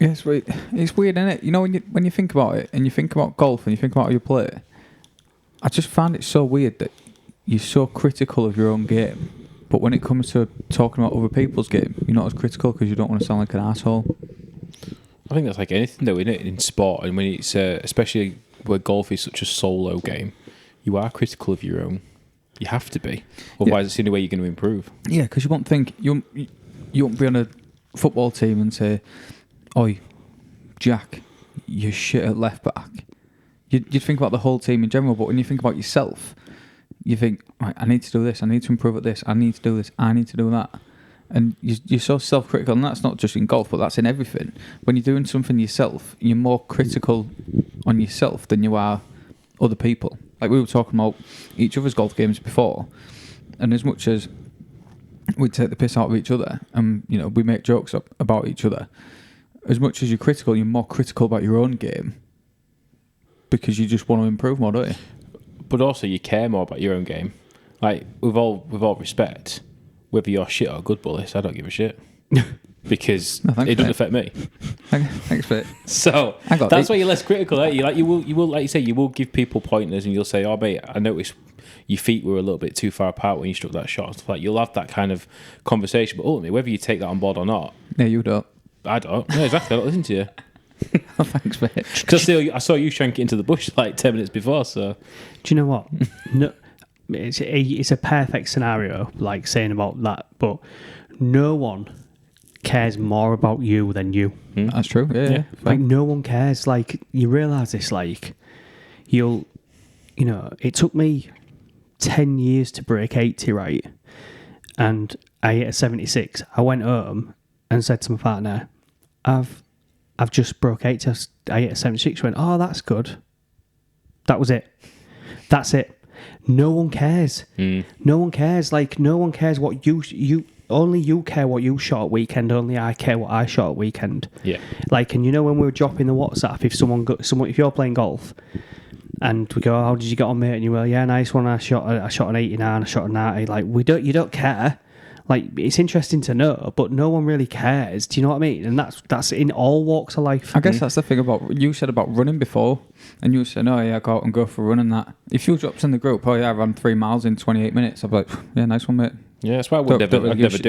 Yes, right. It's weird, isn't it? You know, when you think about it, and you think about golf, and you think about how you play, I just find it so weird that you're so critical of your own game, but when it comes to talking about other people's game, you're not as critical because you don't want to sound like an asshole. I think that's like anything, though, isn't it? In sport, and when it's especially where golf is such a solo game, you are critical of your own. You have to be, otherwise it's the only way you're going to improve. Yeah, because you won't think you won't be on a football team and say, "Oi, Jack, you're shit at left back." You'd think about the whole team in general, but when you think about yourself, you think, right, I need to do this, I need to improve at this, I need to do this, I need to do that. And you're so self-critical, and that's not just in golf, but that's in everything. When you're doing something yourself, you're more critical on yourself than you are other people. Like we were talking about each other's golf games before, and as much as we take the piss out of each other, and we make jokes about each other, as much as you're critical, you're more critical about your own game because you just want to improve more, don't you? But also, you care more about your own game. Like with all respect, whether you're shit or good, Bullis, I don't give a shit because it doesn't affect me. Thanks for it. So that's why you're less critical. Aren't you? Like you will, like you say, you will give people pointers, and you'll say, "Oh, mate, I noticed your feet were a little bit too far apart when you struck that shot." And stuff like you'll have that kind of conversation. But ultimately, whether you take that on board or not, yeah, you don't. I don't. No, exactly. I don't listen to you. Thanks, mate. Because I saw you shank it into the bush like 10 minutes before. So, do you know what? No, it's a perfect scenario, like saying about that. But no one cares more about you than you. That's true. Yeah. Like no one cares. Like you realise this. Like it took me 10 years to break 80, right? And I hit a 76. I went home and said to my partner, I've just broke 80. I hit a 76. She went, oh, that's good. That was it. That's it. No one cares. No one cares. Like, no one cares what you only you care what you shot at weekend. Only I care what I shot at weekend. Yeah. Like, and when we were dropping the WhatsApp, if you're playing golf, and we go, how did you get on, mate? And you go, yeah, nice one. I shot an 89. I shot a 90. Like, you don't care. Like, it's interesting to know, but no one really cares. Do you know what I mean? And that's in all walks of life. I guess that's the thing about, you said about running before, and you said, oh yeah, go out and go for a run and that. If you dropped in the group, oh yeah, I ran 3 miles in 28 minutes, I'd be like, yeah, nice one, mate. Yeah, that's why I'd never do it.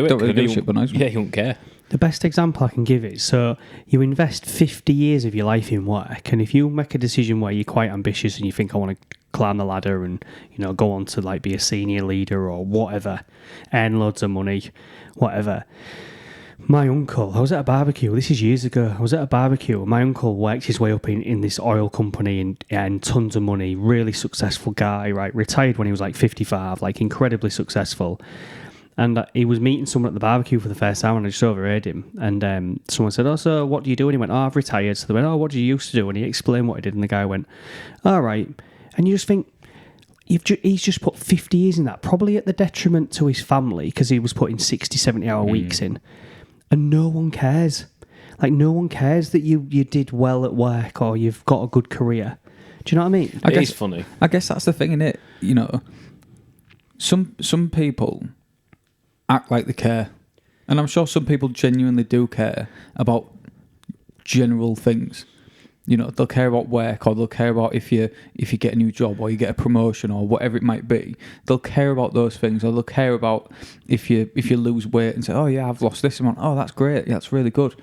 Don't really give a shit, but nice one. Yeah, you won't care. The best example I can give is, so you invest 50 years of your life in work, and if you make a decision where you're quite ambitious and you think, I want to climb the ladder and go on to like be a senior leader or whatever, earn loads of money, whatever. My uncle, I was at a barbecue, this is years ago, my uncle worked his way up in this oil company and tons of money, really successful guy, right, retired when he was like 55, like incredibly successful. And he was meeting someone at the barbecue for the first time, and I just overheard him. And someone said, oh, so what do you do? And he went, oh, I've retired. So they went, oh, what do you used to do? And he explained what he did, and the guy went, all right. And you just think, he's just put 50 years in that, probably at the detriment to his family, because he was putting 60, 70-hour weeks in. And no one cares. Like, no one cares that you did well at work or you've got a good career. Do you know what I mean? It is funny. I guess that's the thing, innit? Some people act like they care. And I'm sure some people genuinely do care about general things. They'll care about work, or they'll care about if you get a new job or you get a promotion or whatever it might be. They'll care about those things, or they'll care about if you lose weight and say, oh yeah, I've lost this amount. Oh, that's great. Yeah, that's really good.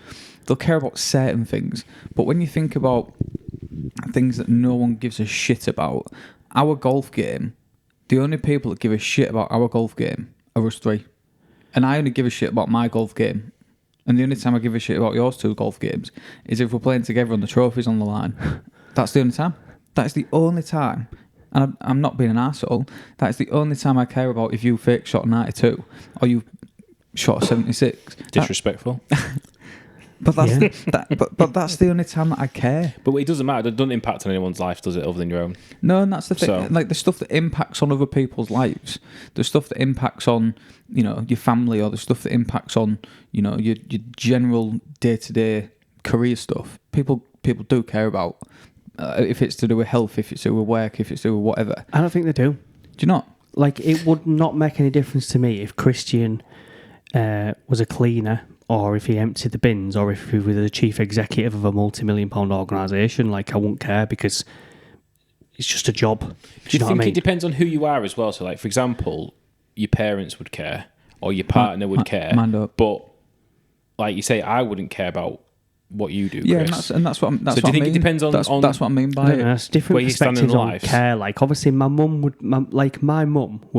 They'll care about certain things. But when you think about things that no one gives a shit about, our golf game, the only people that give a shit about our golf game are us three. And I only give a shit about my golf game. And the only time I give a shit about yours two golf games is if we're playing together and the trophy's on the line. That's the only time. That's the only time. And I'm not being an arsehole. That's the only time I care about if you fake shot a 92 or you shot a 76. Disrespectful. But that's but that's the only time that I care. But it doesn't matter. It doesn't impact on anyone's life, does it, other than your own? No, and that's the thing. So, like the stuff that impacts on other people's lives, the stuff that impacts on your family, or the stuff that impacts on your general day-to-day career stuff. People do care about if it's to do with health, if it's to do with work, if it's to do with whatever. I don't think they do. Do you not? Like, it would not make any difference to me if Christian was a cleaner, or if he emptied the bins, or if he was the chief executive of a multi-million-pound organisation. Like, I wouldn't care because it's just a job. Do you you know what think I mean? it depends on who you are as well? So, like, for example, your parents would care or your partner would care. Mind up. But, like you say, I wouldn't care about what you do, Yeah, Chris. and that's what. That's So do what you I think it mean. depends on- That's what I mean by I don't it. know, it's different Where you stand in perspectives on life. care. Like, obviously, my mum would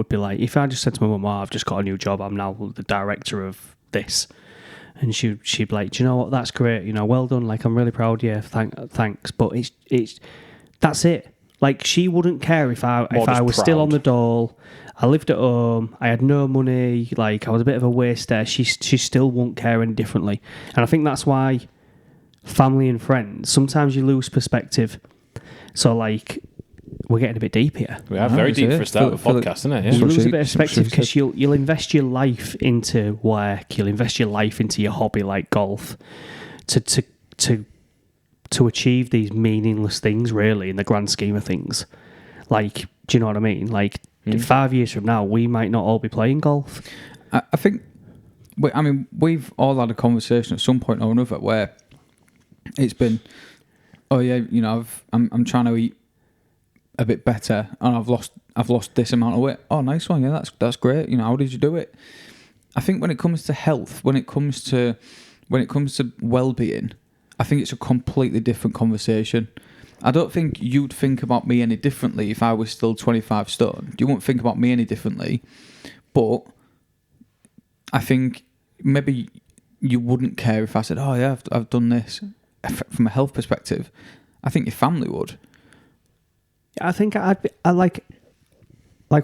be like, if I just said to my mum, I've just got a new job, I'm now the director of this. And she'd be like, do you know what? That's great. You know, well done. Like, I'm really proud of you. Thanks. But it's that's it. Like, she wouldn't care if I just was still on proud. the dole. I lived at home. I had no money. Like, I was a bit of a waster. She still won't care any differently. And I think that's why family and friends, sometimes you lose perspective. So, like, we're getting a bit deep here. We are No, very it's deep it. for a start of a Feel it- podcast, isn't it? You Yeah. So lose she- a bit of so perspective she because said- you'll invest your life into work. You'll invest your life into your hobby like golf to achieve these meaningless things, really, in the grand scheme of things. Like, do you know what I mean? Like, 5 years from now, we might not all be playing golf. I think. I mean, we've all had a conversation at some point or another where it's been, oh yeah, you know, I'm trying to eat a bit better and I've lost this amount of weight. Oh, nice one, yeah, that's great. You know, how did you do it? I think when it comes to health, when it comes to well-being, I think it's a completely different conversation. I don't think you'd think about me any differently if I was still 25 stone. You wouldn't think about me any differently, but I think maybe you wouldn't care if I said, oh yeah, I've done this. From a health perspective, I think your family would. I think I like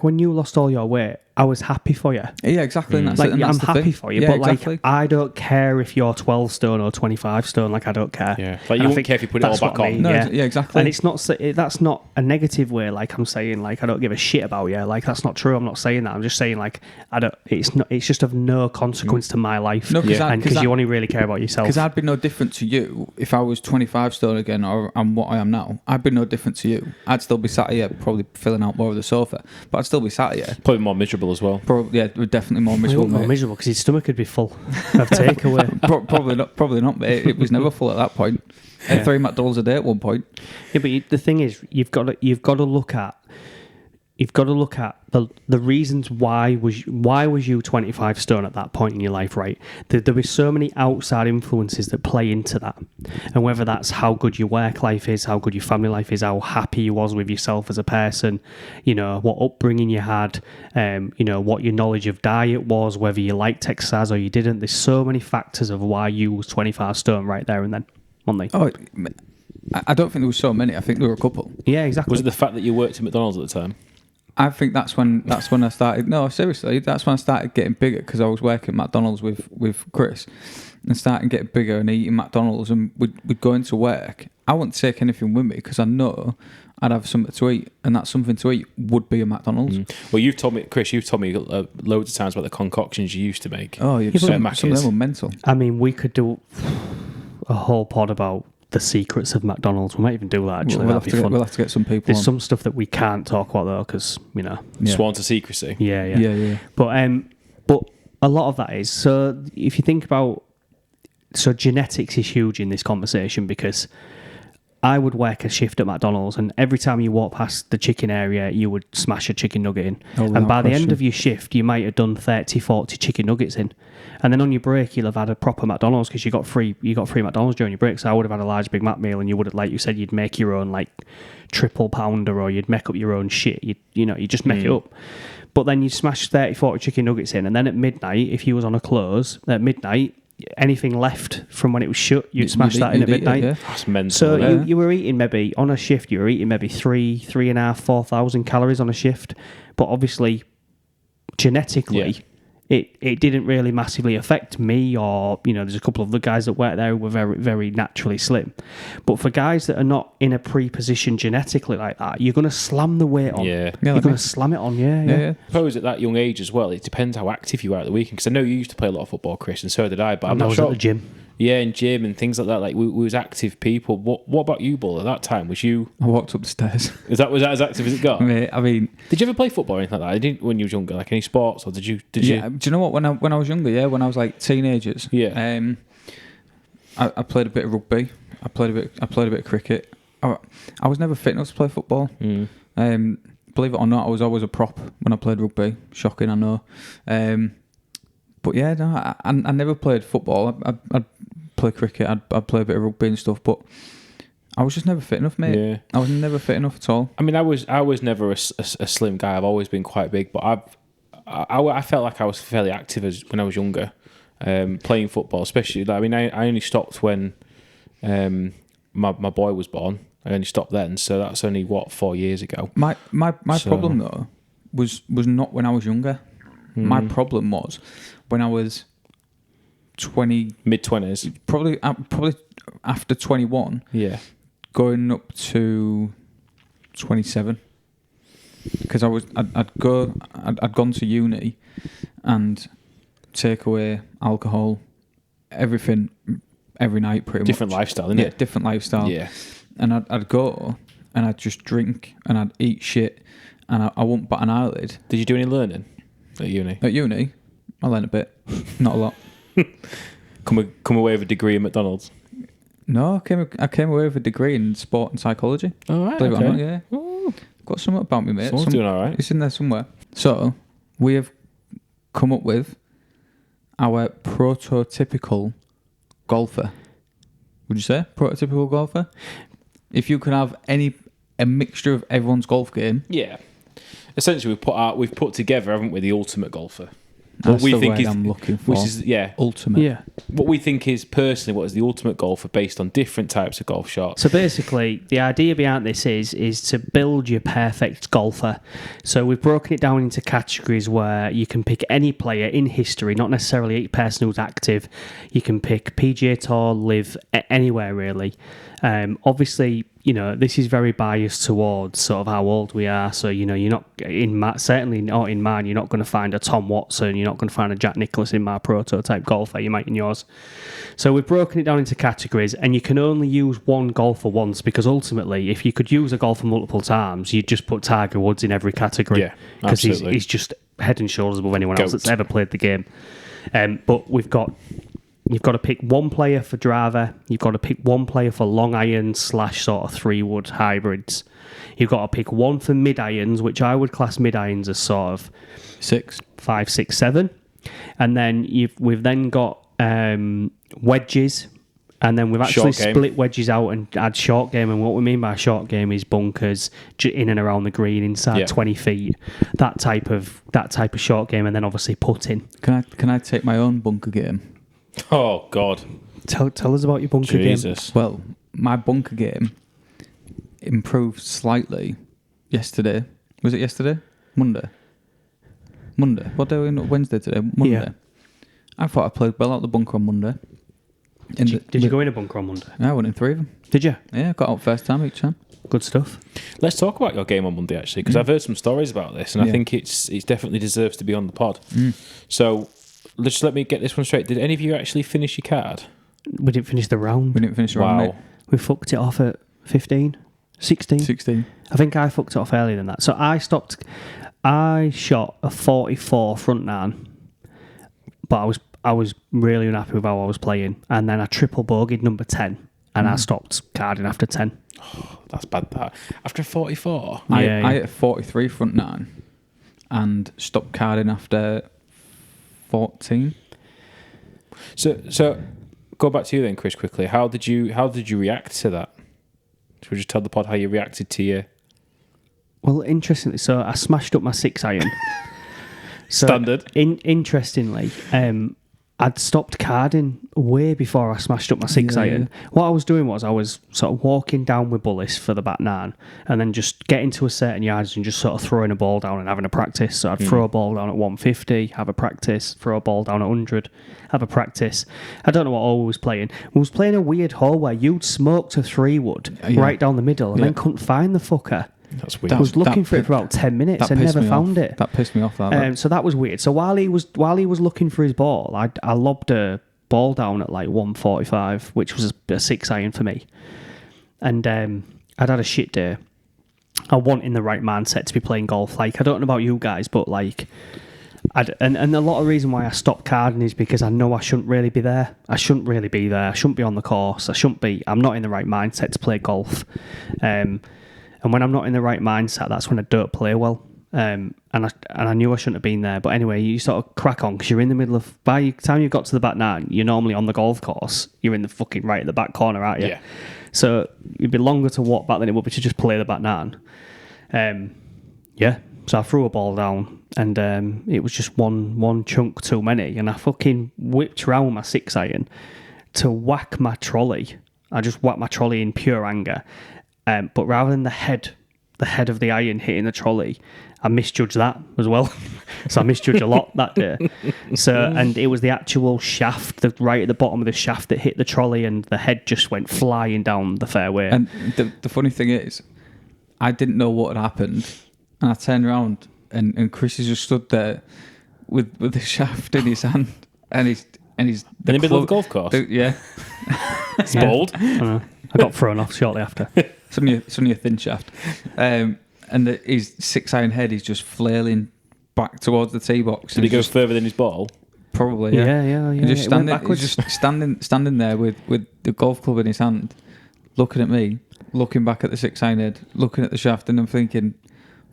when you lost all your weight, I was happy for you. Yeah, exactly. And that's Like, it, and I'm that's the happy thing. for you, Yeah, but exactly. like, I don't care if you're 12 stone or 25 stone. Like, I don't care. Yeah. Like, And you I wouldn't think care if you put it all that's back what I on. mean, No, yeah. yeah, exactly. And it's not that's not a negative way. Like, I'm saying, like, I don't give a shit about you. Like, that's not true. I'm not saying that. I'm just saying, like, I don't. It's not. It's just of no consequence to my life. No, 'cause Yeah. I- and 'cause because you I- only really care about yourself. Because I'd be no different to you if I was 25 stone again, or and what I am now. I'd be no different to you. I'd still be sat here, probably filling out more of the sofa, but I'd still be sat here. Probably more miserable as well. Probably, yeah, definitely more Well, miserable. more Mate. miserable because his stomach would be full of takeaway. Probably not. Mate. It was never full at that point. I had 3 McDonald's a day at one point. Yeah, but the thing is, you've got to look at the reasons why was you 25 stone at that point in your life, right? There were so many outside influences that play into that, and whether that's how good your work life is, how good your family life is, how happy you was with yourself as a person, you know, what upbringing you had, you know, what your knowledge of diet was, whether you liked exercise or you didn't. There's so many factors of why you was 25 stone right there and then, weren't they? Oh, I don't think there were so many. I think there were a couple. Yeah, exactly. Was it the fact that you worked at McDonald's at the time? I think that's when I started. No, seriously, that's when I started getting bigger because I was working at McDonald's with Chris, and starting getting bigger and eating McDonald's, and we'd go into work. I wouldn't take anything with me because I know I'd have something to eat, and that something to eat would be a McDonald's. Well, Chris, you've told me loads of times about the concoctions you used to make. Oh, yeah, but- some of Macca's. them were mental. I mean, we could do a whole pod about the secrets of McDonald's. We might even do that, actually. We'll That'd be fun. have to get some people. There's on. some stuff that we can't talk about, though, because, you know. Yeah. Sworn to secrecy. Yeah. Yeah. But a lot of that is, so if you think about, so genetics is huge in this conversation because I would work a shift at McDonald's, and every time you walk past the chicken area, you would smash a chicken nugget in. Oh, And without by the end question. of your shift, you might have done 30, 40 chicken nuggets in. And then on your break, you'll have had a proper McDonald's because you got free McDonald's during your break. So I would have had a large Big Mac meal, and you would have, like you said, you'd make your own like triple pounder, or you'd make up your own shit. You just make it up. But then you'd smash 30, 40 chicken nuggets in, and then at midnight, if you was on a close at midnight, anything left from when it was shut, you'd smash that in at you'd eat it, midnight. yeah. That's mental. So yeah. you were eating maybe on a shift, you were eating maybe 3,500, 4,000 calories on a shift, but obviously genetically it didn't really massively affect me, or there's a couple of the guys that work there who were very, very naturally slim. But for guys that are not in a pre-position genetically like that, you're going to slam the weight on. Yeah. You're like going me. to slam it on, yeah. I suppose at that young age as well, it depends how active you are at the weekend. Because I know you used to play a lot of football, Chris, and so did I. But I'm And I not was sure. at the gym. Yeah, in gym and things like that. Like we was active people. What about you, Bull? At that time, was you? I walked up the stairs. Was that as active as it got? I mean, Did you ever play football or anything like that? I didn't when you was younger. Like any sports, or did you? yeah. Do you know what? When I was younger, yeah, when I was like teenagers, Yeah. I played a bit of rugby. I played a bit of cricket. I was never fit enough to play football. Believe it or not, I was always a prop when I played rugby. Shocking, I know. But yeah, no, I never played football. I'd play cricket. I'd play a bit of rugby and stuff. But I was just never fit enough, mate. Yeah. I was never fit enough at all. I mean, I was never a slim guy. I've always been quite big, but I felt like I was fairly active when I was younger, playing football. Especially, I mean, I only stopped when my boy was born. I only stopped then, so that's only 4 years ago. My problem though was not when I was younger. My problem was when I was 20, mid-20s, probably after 21, yeah, going up to 27, because I'd gone to uni and take away alcohol, everything every night pretty different much. lifestyle, isn't Yeah, it? different lifestyle. Yeah, And I'd go and I'd just drink and I'd eat shit and I wouldn't bat an eyelid. Did you do any learning at uni? At uni, I learned a bit, not a lot. Come away with a degree in McDonald's. No, I came away with a degree in sport and psychology. All right, Believe it or okay. not, yeah. Oh, Got something about me, mate. someone's doing all right. It's in there somewhere. So, we have come up with our prototypical golfer. Would you say? Prototypical golfer? If you could have a mixture of everyone's golf game. Yeah. Essentially, we've put together, haven't we, the ultimate golfer? That's the word I'm looking for. Which is, yeah, Ultimate. Yeah. what we think is personally what is the ultimate golfer based on different types of golf shots. So basically, the idea behind this is to build your perfect golfer. So we've broken it down into categories where you can pick any player in history, not necessarily a person who's active. You can pick PGA Tour, live anywhere really. Obviously, you know, this is very biased towards sort of how old we are. So, you know, you're not certainly not in mine. You're not going to find a Tom Watson. You're not going to find a Jack Nicklaus in my prototype golfer. You might in yours. So we've broken it down into categories, and you can only use one golfer once, because ultimately, if you could use a golfer multiple times, you'd just put Tiger Woods in every category. Yeah, because absolutely. he's just head and shoulders above anyone else Goat. that's ever played the game. But you've got to pick one player for driver. You've got to pick one player for long irons / sort of 3-wood hybrids. You've got to pick one for mid irons, which I would class mid irons as sort of 6. 5, 6, 7. And then we've then got wedges, and then we've actually Short game. split wedges out and add short game. And what we mean by short game is bunkers in and around the green, inside 20 feet. That type of short game, and then obviously putting. Can I take my own bunker game? Oh, God. Tell us about your bunker game. Jesus. Well, my bunker game improved slightly yesterday. Was it yesterday? Monday. What day are we on? Wednesday today? Monday. Yeah. I thought I played well out the bunker on Monday. Did you go in a bunker on Monday? I went in 3 of them. Did you? Yeah, got out first time each time. Good stuff. Let's talk about your game on Monday, actually, because I've heard some stories about this, and I Yeah. think it's definitely deserves to be on the pod. So, just let me get this one straight. Did any of you actually finish your card? We didn't finish the round. We didn't finish the round, Wow. mate. We fucked it off at 15, 16. 16. I think I fucked it off earlier than that. So I shot a 44 front nine, but I was really unhappy with how I was playing. And then I triple bogeyed number 10, and I stopped carding after 10. That's bad, that. After 44? I Yeah. hit a 43 front 9 and stopped carding after 14. So go back to you then, Chris, quickly. How did you react to that? Should we just tell the pod how you reacted to your... Well, interestingly, so I smashed up my 6 iron. So Standard. Interestingly, I'd stopped carding way before I smashed up my 6 iron. What I was doing was I was sort of walking down with bullies for the back 9, and then just getting to a certain yardage and just sort of throwing a ball down and having a practice. So I'd throw a ball down at 150, have a practice, throw a ball down at 100, have a practice. I don't know what hole we was playing. We was playing a weird hole where you'd smoked a 3-wood right down the middle and then couldn't find the fucker. That's weird. I was looking for it for about 10 minutes and pissed never me found off. it. That pissed me off. That So that was weird. So while he was looking for his ball, I lobbed a ball down at like 1:45, which was a 6-iron for me. And I'd had a shit day. I wasn't in the right mindset to be playing golf. Like, I don't know about you guys, but like, and a lot of reason why I stopped carding is because I know I shouldn't really be there. I shouldn't be on the course. I'm not in the right mindset to play golf. And when I'm not in the right mindset, that's when I don't play well. And I knew I shouldn't have been there. But anyway, you sort of crack on because you're in the middle of... By the time you got to the back nine, you're normally on the golf course. You're in the fucking right at the back corner, aren't you? Yeah. So it'd be longer to walk back than it would be to just play the back nine. Yeah. So I threw a ball down and it was just one chunk too many. And I fucking whipped around my 6-iron to whack my trolley. I just whacked my trolley in pure anger. But rather than the head of the iron hitting the trolley, I misjudged that as well. So I misjudged a lot that day. So, and it was the actual shaft, right at the bottom of the shaft that hit the trolley, and the head just went flying down the fairway. And the funny thing is, I didn't know what had happened, and I turned around, and Chris has just stood there with the shaft in his hand, and he's in the middle of the golf course. Yeah, It's bold. I got thrown off shortly after. it's only a thin shaft, and his 6-iron head is just flailing back towards the tee box. Did he go further than his ball? Probably, yeah. Yeah. He's just It went standing, backwards. he's just standing there with the golf club in his hand, looking at me, looking back at the 6-iron head, looking at the shaft, and I'm thinking,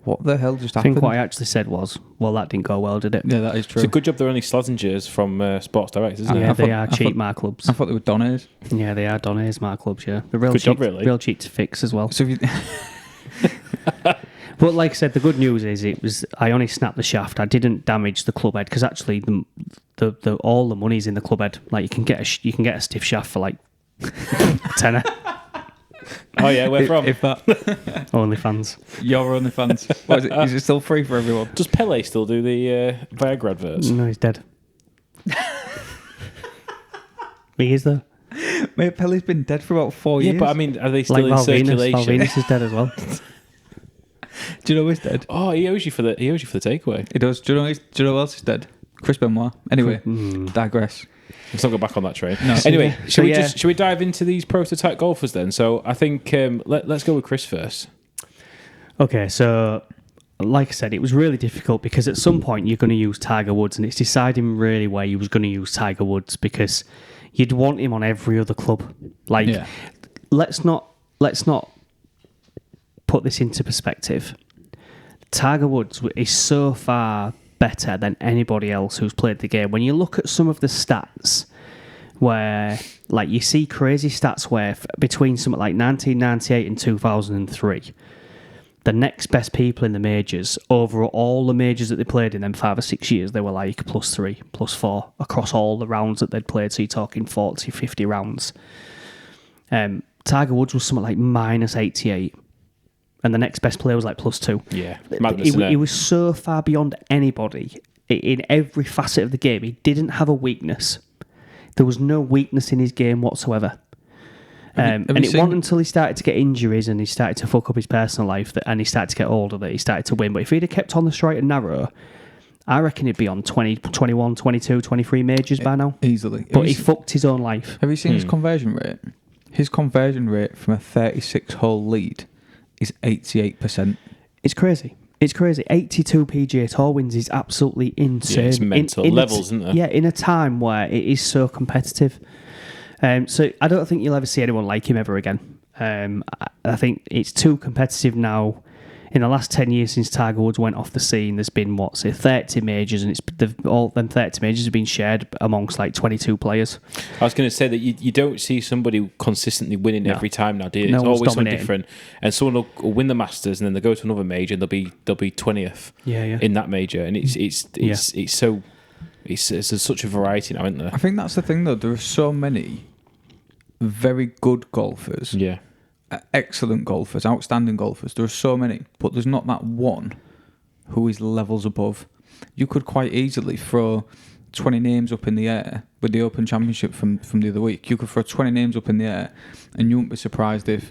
what the hell just I happened? think what I actually said was, well, that didn't go well, did it? Yeah, that is true. It's a good job they're only Slazengers from Sports Direct, isn't Yeah, it? they are cheap mark clubs. I thought they were Donna's. Yeah, they are Donna's mark clubs, yeah. They're real Good cheap, job, really. real cheap to fix as well. So if you, But like I said, the good news is I only snapped the shaft. I didn't damage the club head because actually the all the money's in the club head. Like you can get a stiff shaft for like tenner. Oh yeah, where from? if that OnlyFans. your only fans, what is it? Is it still free for everyone? Does Pele still do the Viagra adverts? No, he's dead. He is though. Mate, Pele's been dead for about 4 years. Yeah, but I mean, are they still Like in Val circulation? Venus is dead as well. do you know he's dead? Oh, he owes you for the takeaway. He does. Do you know who else is dead? Chris Benoit. Anyway, Hmm. digress. Let's not go back on that train. No. Anyway, So, should we dive into these prototype golfers then? So I think let's go with Chris first. Okay, so like I said, it was really difficult because at some point you're going to use Tiger Woods, and it's deciding really where you was going to use Tiger Woods because you'd want him on every other club. Like, Yeah. let's not put this into perspective. Tiger Woods is so far better than anybody else who's played the game. When you look at some of the stats, where like you see crazy stats where between something like 1998 and 2003. The next best people in the majors, over all the majors that they played in them 5 or 6 years, they were like +3, +4 across all the rounds that they'd played. So you're talking 40, 50 rounds. Tiger Woods was something like -88. And the next best player was like +2. Yeah, madness, isn't it? He was so far beyond anybody in every facet of the game. He didn't have a weakness. There was no weakness in his game whatsoever. Have And you it seen- wasn't until he started to get injuries and he started to fuck up his personal life and he started to get older that he started to win. But if he'd have kept on the straight and narrow, I reckon he'd be on 20, 21, 22, 23 majors by now. Easily. But he fucked his own life. Have you seen his conversion rate? His conversion rate from a 36-hole lead is 88%. It's crazy. It's crazy. 82 PGA Tour wins is absolutely insane. Yeah, it's mental. Levels, isn't there? Yeah, in a time where it is so competitive. So I don't think you'll ever see anyone like him ever again. I think it's too competitive now. In the last 10 years since Tiger Woods went off the scene, there's been, 30 majors, and all them 30 majors have been shared amongst like 22 players. I was going to say that you don't see somebody consistently winning every time now, do you? No It's one's always something dominating. different. And someone will win the Masters, and then they go to another major, and they'll be 20th Yeah. in that major. And it's such a variety now, isn't there? I think that's the thing, though. There are so many very good golfers, Yeah. excellent golfers, outstanding golfers. There are so many, but there's not that one who is levels above. You could quite easily throw 20 names up in the air with the Open Championship from the other week. You could throw 20 names up in the air, and you wouldn't be surprised if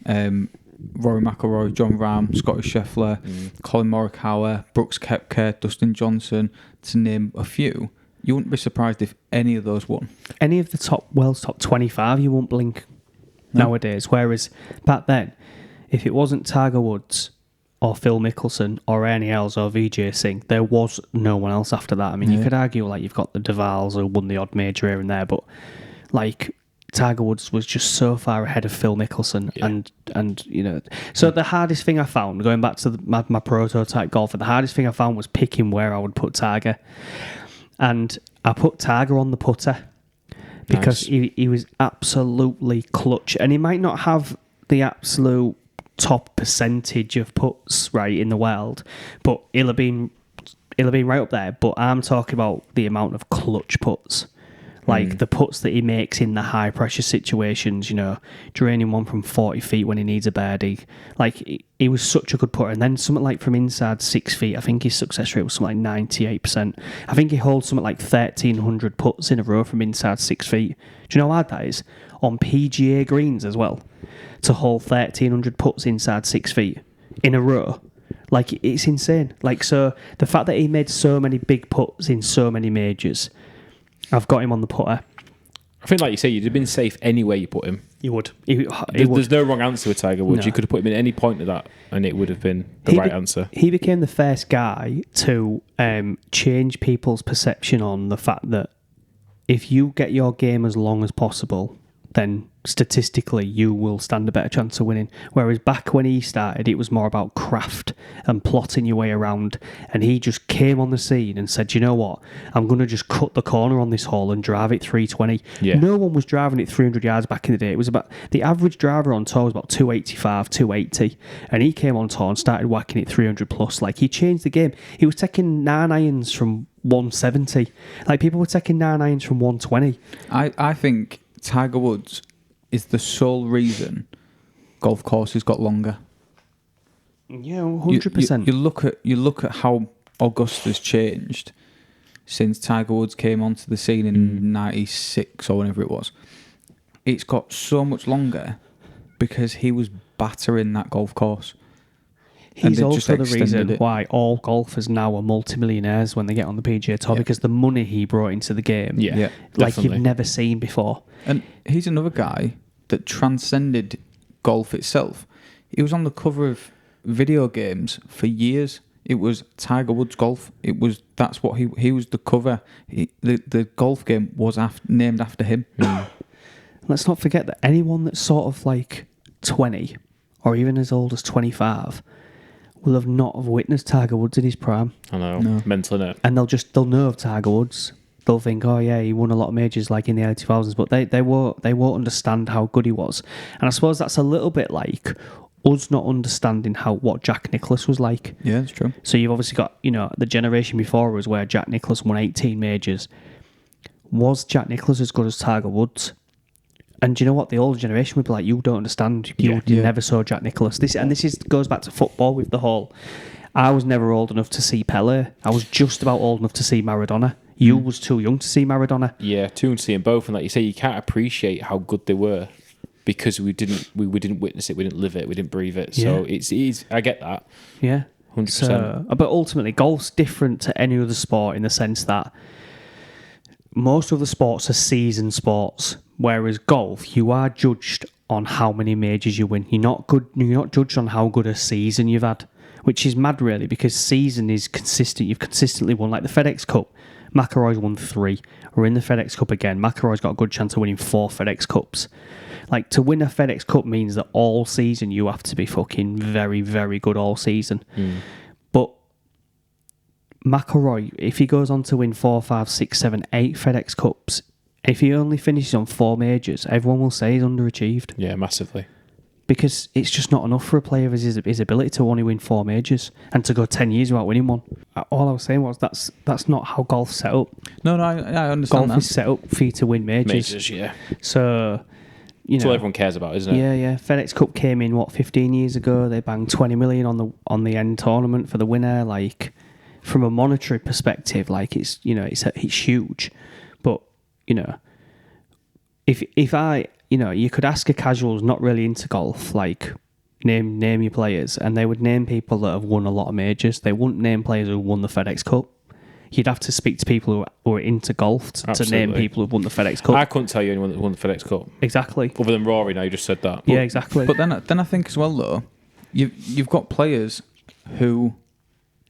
Rory McIlroy, John Rahm, Scotty Scheffler, Colin Morikawa, Brooks Koepka, Dustin Johnson, to name a few, You wouldn't be surprised if any of those won. Any of the world's top 25, you won't blink nowadays. Whereas back then, if it wasn't Tiger Woods or Phil Mickelson or Ernie Els or Vijay Singh, there was no one else after that. I mean, you could argue like you've got the Duvals who won the odd major here and there, but like Tiger Woods was just so far ahead of Phil Mickelson, and you know. So the hardest thing I found, going back to my prototype golfer, the hardest thing I found was picking where I would put Tiger, and I put Tiger on the putter because he was absolutely clutch, and he might not have the absolute top percentage of putts right in the world, but he'll have been right up there. But I'm talking about the amount of clutch putts. Like the putts that he makes in the high pressure situations, you know, draining one from 40 feet when he needs a birdie. Like, he was such a good putter. And then something like from inside 6 feet, I think his success rate was something like 98%. I think he holds something like 1,300 putts in a row from inside 6 feet. Do you know how hard that is? On PGA greens as well, to hold 1,300 putts inside 6 feet in a row. Like, it's insane. Like, so the fact that he made so many big putts in so many majors, I've got him on the putter. I think, like you say, you'd have been safe anywhere you put him. You would. There's no wrong answer with Tiger Woods. No. You could have put him in any point of that, and it would have been the right answer. He became the first guy to change people's perception on the fact that if you get your game as long as possible, then statistically you will stand a better chance of winning. Whereas back when he started, it was more about craft and plotting your way around. And he just came on the scene and said, you know what, I'm going to just cut the corner on this hole and drive it 320. Yeah. No one was driving it 300 yards back in the day. It was about, the average driver on tour was about 285, 280. And he came on tour and started whacking it 300 plus. Like, he changed the game. He was taking 9 irons from 170. Like, people were taking 9 irons from 120. I think Tiger Woods is the sole reason golf courses got longer. Yeah, 100%. You look at how Augusta's changed since Tiger Woods came onto the scene in '96 or whenever it was. It's got so much longer because he was battering that golf course. He's also the reason why all golfers now are multimillionaires when they get on the PGA Tour, because the money he brought into the game, like definitely. you've never seen before. And he's another guy that transcended golf itself. He was on the cover of video games for years. It was Tiger Woods Golf. That's what he was the cover. The golf game was named after him. Let's not forget that anyone that's sort of like 20 or even as old as 25 will have not have witnessed Tiger Woods in his prime. I know, No. mental, innit? And they'll know of Tiger Woods. They'll think, oh yeah, he won a lot of majors like in the early 2000s, but they won't understand how good he was. And I suppose that's a little bit like us not understanding what Jack Nicklaus was like. Yeah, that's true. So you've obviously got, the generation before us where Jack Nicklaus won 18 majors. Was Jack Nicklaus as good as Tiger Woods? And do you know what? The older generation would be like, you don't understand. You never saw Jack Nicklaus. This goes back to football with the whole, I was never old enough to see Pelé. I was just about old enough to see Maradona. You was too young to see Maradona. Yeah, too young to see them both. And like you say, you can't appreciate how good they were because we didn't witness it, we didn't live it, we didn't breathe it. So it's I get that. Yeah. 100%. So, but ultimately, golf's different to any other sport in the sense that most of the sports are season sports, whereas golf, you are judged on how many majors you win. You're not judged on how good a season you've had, which is mad, really, because season is consistent. You've consistently won, like the FedEx Cup. McIlroy's won 3. We're in the FedEx Cup again. McIlroy's got a good chance of winning 4 FedEx Cups. Like, to win a FedEx Cup means that all season you have to be fucking very, very good all season. But McIlroy, if he goes on to win 4, 5, 6, 7, 8 FedEx Cups, if he only finishes on 4 majors, everyone will say he's underachieved. Yeah, massively. Because it's just not enough for a player of his ability to only win 4 majors and to go 10 years without winning one. All I was saying was that's not how golf's set up. No, I understand Golf is set up for you to win majors. Majors, yeah. So, That's all everyone cares about, isn't it? Yeah. FedEx Cup came in 15 years ago. They banged 20 million on the end tournament for the winner. Like, from a monetary perspective, like it's huge. But if I you could ask a casual who's not really into golf, like, name your players, and they would name people that have won a lot of majors. They wouldn't name players who won the FedEx Cup. you'd have to speak to people who are into golf to name Absolutely. people who've won the FedEx Cup. I couldn't tell you anyone that won the FedEx Cup. Exactly. Other than Rory, now you just said that. Yeah, exactly. But then I think as well though, you've got players who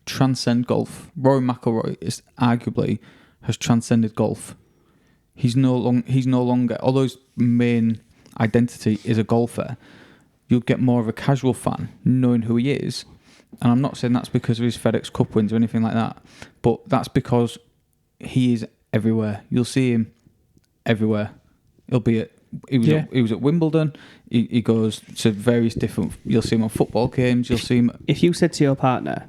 transcend golf. Rory McIlroy is arguably has transcended golf. He's no longer, although his main identity is a golfer, you'll get more of a casual fan knowing who he is. And I'm not saying that's because of his FedEx Cup wins or anything like that, but that's because he is everywhere. You'll see him everywhere. He was at Wimbledon. He goes to various different. You'll see him on football games. You'll see him. If you said to your partner,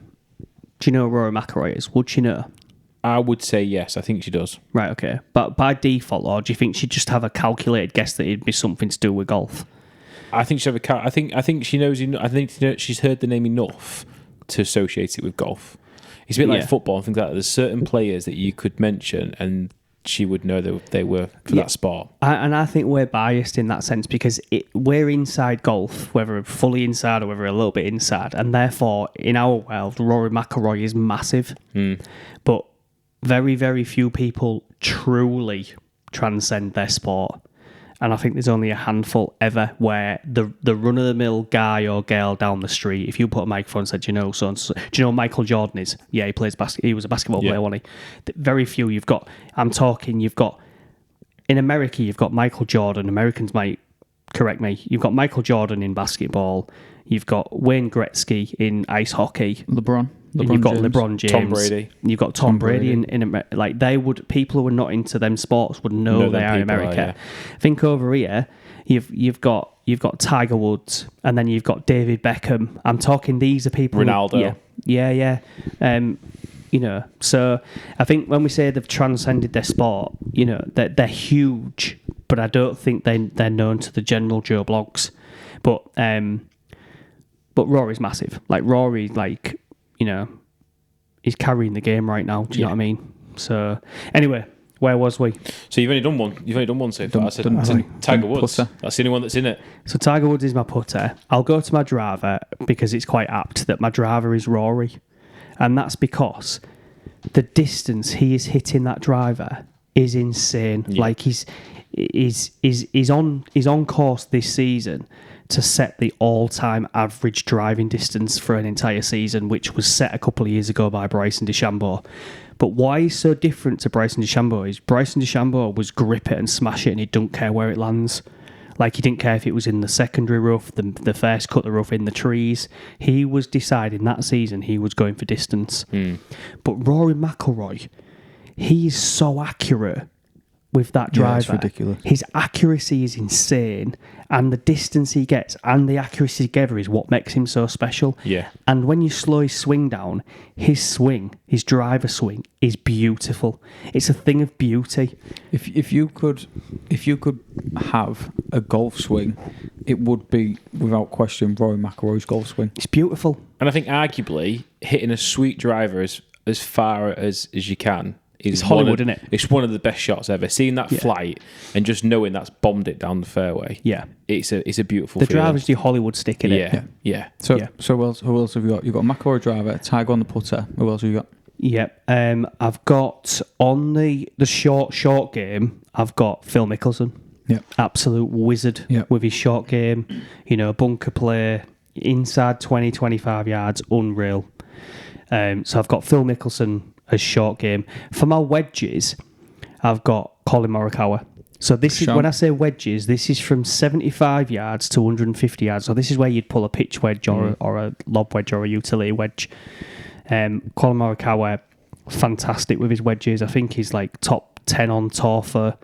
"Do you know who Rory McIlroy is?" Would she know? I would say yes. I think she does. Right. Okay. But by default, or do you think she'd just have a calculated guess that it'd be something to do with golf? I think she have a. I think she knows. I think she's heard the name enough to associate it with golf. It's a bit like football and things like that. There's certain players that you could mention and she would know that they were for that sport. And I think we're biased in that sense because we're inside golf, whether fully inside or whether a little bit inside, and therefore in our world, Rory McIlroy is massive. But very, very few people truly transcend their sport. And I think there's only a handful ever where the run-of-the-mill guy or girl down the street, if you put a microphone and said, do you know so-and-so, do you know who Michael Jordan is? Yeah, he plays he was a basketball player, wasn't he? Very few you've got. In America, you've got Michael Jordan. Americans might correct me. You've got Michael Jordan in basketball. You've got Wayne Gretzky in ice hockey. LeBron You've got James. LeBron James. Tom Brady. You've got Tom Brady in like they would, people who are not into them sports would know they are in America. Think over here, you've got Tiger Woods, and then you've got David Beckham. I'm talking, these are people. Ronaldo. Yeah. So I think when we say they've transcended their sport, they're huge, but I don't think they're known to the general Joe Blogs. But Rory's massive. Like Rory, he's carrying the game right now. Do you know what I mean? So anyway, where was we? So you've only done one. You've only done one so far. I said Tiger Woods. Putter. That's the only one that's in it. So Tiger Woods is my putter. I'll go to my driver because it's quite apt that my driver is Rory, and that's because the distance he is hitting that driver is insane. Yeah. Like he's on course this season to set the all-time average driving distance for an entire season, which was set a couple of years ago by Bryson DeChambeau. But why he's so different to Bryson DeChambeau is Bryson DeChambeau was grip it and smash it and he don't care where it lands. Like he didn't care if it was in the secondary rough, the first cut the rough, in the trees. He was deciding that season he was going for distance. But Rory McIlroy, he is so accurate with that driver. Yeah, it's ridiculous. His accuracy is insane, and the distance he gets and the accuracy together is what makes him so special. Yeah. And when you slow his swing down, his driver swing is beautiful. It's a thing of beauty. If you could have a golf swing, it would be without question Rory McIlroy's golf swing. It's beautiful. And I think arguably hitting a sweet driver as far as you can It's Hollywood, isn't it? It's one of the best shots ever. Seeing that flight and just knowing that's bombed it down the fairway. Yeah. It's a beautiful The feeling. drivers do Hollywood stick in it. Yeah. So who else have you got? You've got McIlroy driver, Tiger on the putter. Who else have you got? Yep. I've got on the short game, I've got Phil Mickelson. Yep. Absolute wizard with his short game. Bunker play, inside 20, 25 yards, unreal. So I've got Phil Mickelson as short game. For my wedges, I've got Colin Morikawa. So this is, when I say wedges, this is from 75 yards to 150 yards. So this is where you'd pull a pitch wedge or a lob wedge or a utility wedge. Colin Morikawa, fantastic with his wedges. I think he's like top 10 on tour for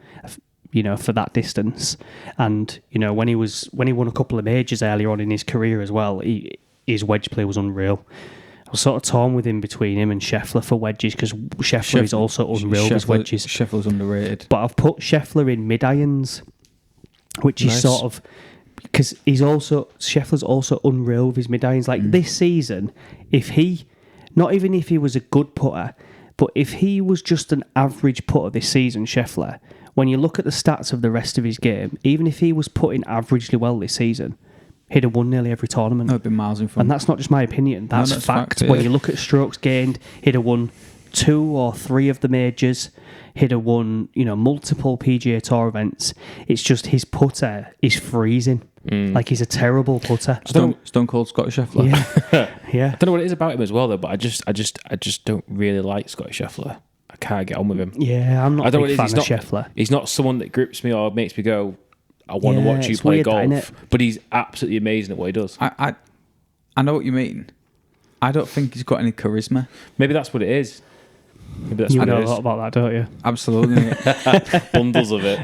that distance. And when he won a couple of majors earlier on in his career as well, his wedge play was unreal. I was sort of torn with him between him and Scheffler for wedges because Scheffler is also unreal with wedges. Scheffler's underrated. But I've put Scheffler in mid-irons, which is sort of... Because Scheffler's also unreal with his mid-irons. Like this season, not even if he was a good putter, but if he was just an average putter this season, Scheffler, when you look at the stats of the rest of his game, even if he was putting averagely well this season, he'd have won nearly every tournament. That'd be miles in front. And that's not just my opinion. That's fact. When you look at strokes gained, he'd have won 2 or 3 of the majors. He'd have won, multiple PGA Tour events. It's just his putter is freezing. Like he's a terrible putter. Stone Cold Scotty Scheffler. Yeah. I don't know what it is about him as well, though. But I just don't really like Scotty Scheffler. I can't get on with him. Yeah, I'm not I a don't know big what it fan is. of Scheffler. He's not someone that grips me or makes me go, I want to Yeah, watch you it's play weird, that, golf. innit? But he's absolutely amazing at what he does. I know what you mean. I don't think he's got any charisma. Maybe that's what it is. Maybe that's You what know it a is. lot about that, don't you? Absolutely. Bundles of it.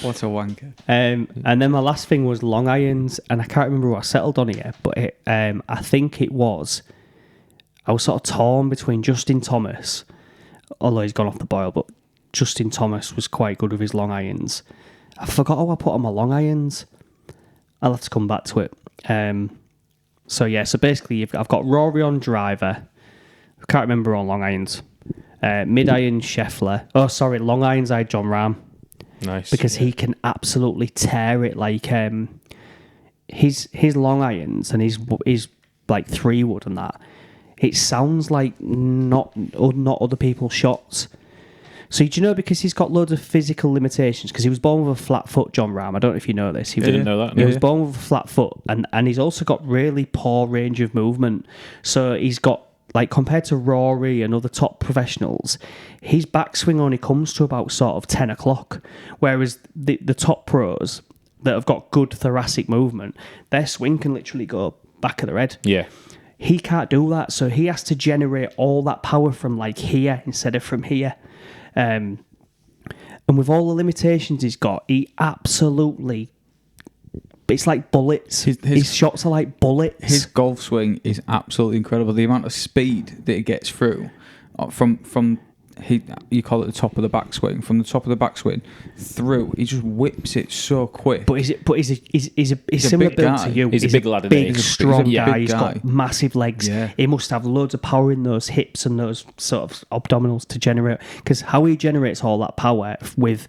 What a wanker. And then my last thing was long irons, and I can't remember what I settled on here, but I think I was sort of torn between Justin Thomas, although he's gone off the boil, but Justin Thomas was quite good with his long irons. I forgot how I put on my long irons. I'll have to come back to it. So basically I've got Rory on driver. I can't remember on long irons. Mid iron Scheffler. Oh, sorry, long irons I had John Rahm. Nice. Because he can absolutely tear it. Like his long irons and his like 3-wood and that. It sounds like not other people's shots. So do you know, because he's got loads of physical limitations, because he was born with a flat foot, John Rahm. I don't know if you know this. He Didn't know that. He No. was born with a flat foot, and he's also got really poor range of movement. So he's got, like, compared to Rory and other top professionals, his backswing only comes to about sort of 10 o'clock, whereas the top pros that have got good thoracic movement, their swing can literally go back of their head. Yeah. He can't do that, so he has to generate all that power from like here instead of from here. And with all the limitations he's got, he absolutely... It's like bullets. His shots are like bullets. His golf swing is absolutely incredible. The amount of speed that he gets through from you call it the top of the backswing. From the top of the backswing through, he just whips it so quick. But he's similar big build guy. to you. He's a big lad, isn't he? Big, He's strong a guy. big He's guy. got massive legs. Yeah. He must have loads of power in those hips and those sort of abdominals to generate. Because how he generates all that power with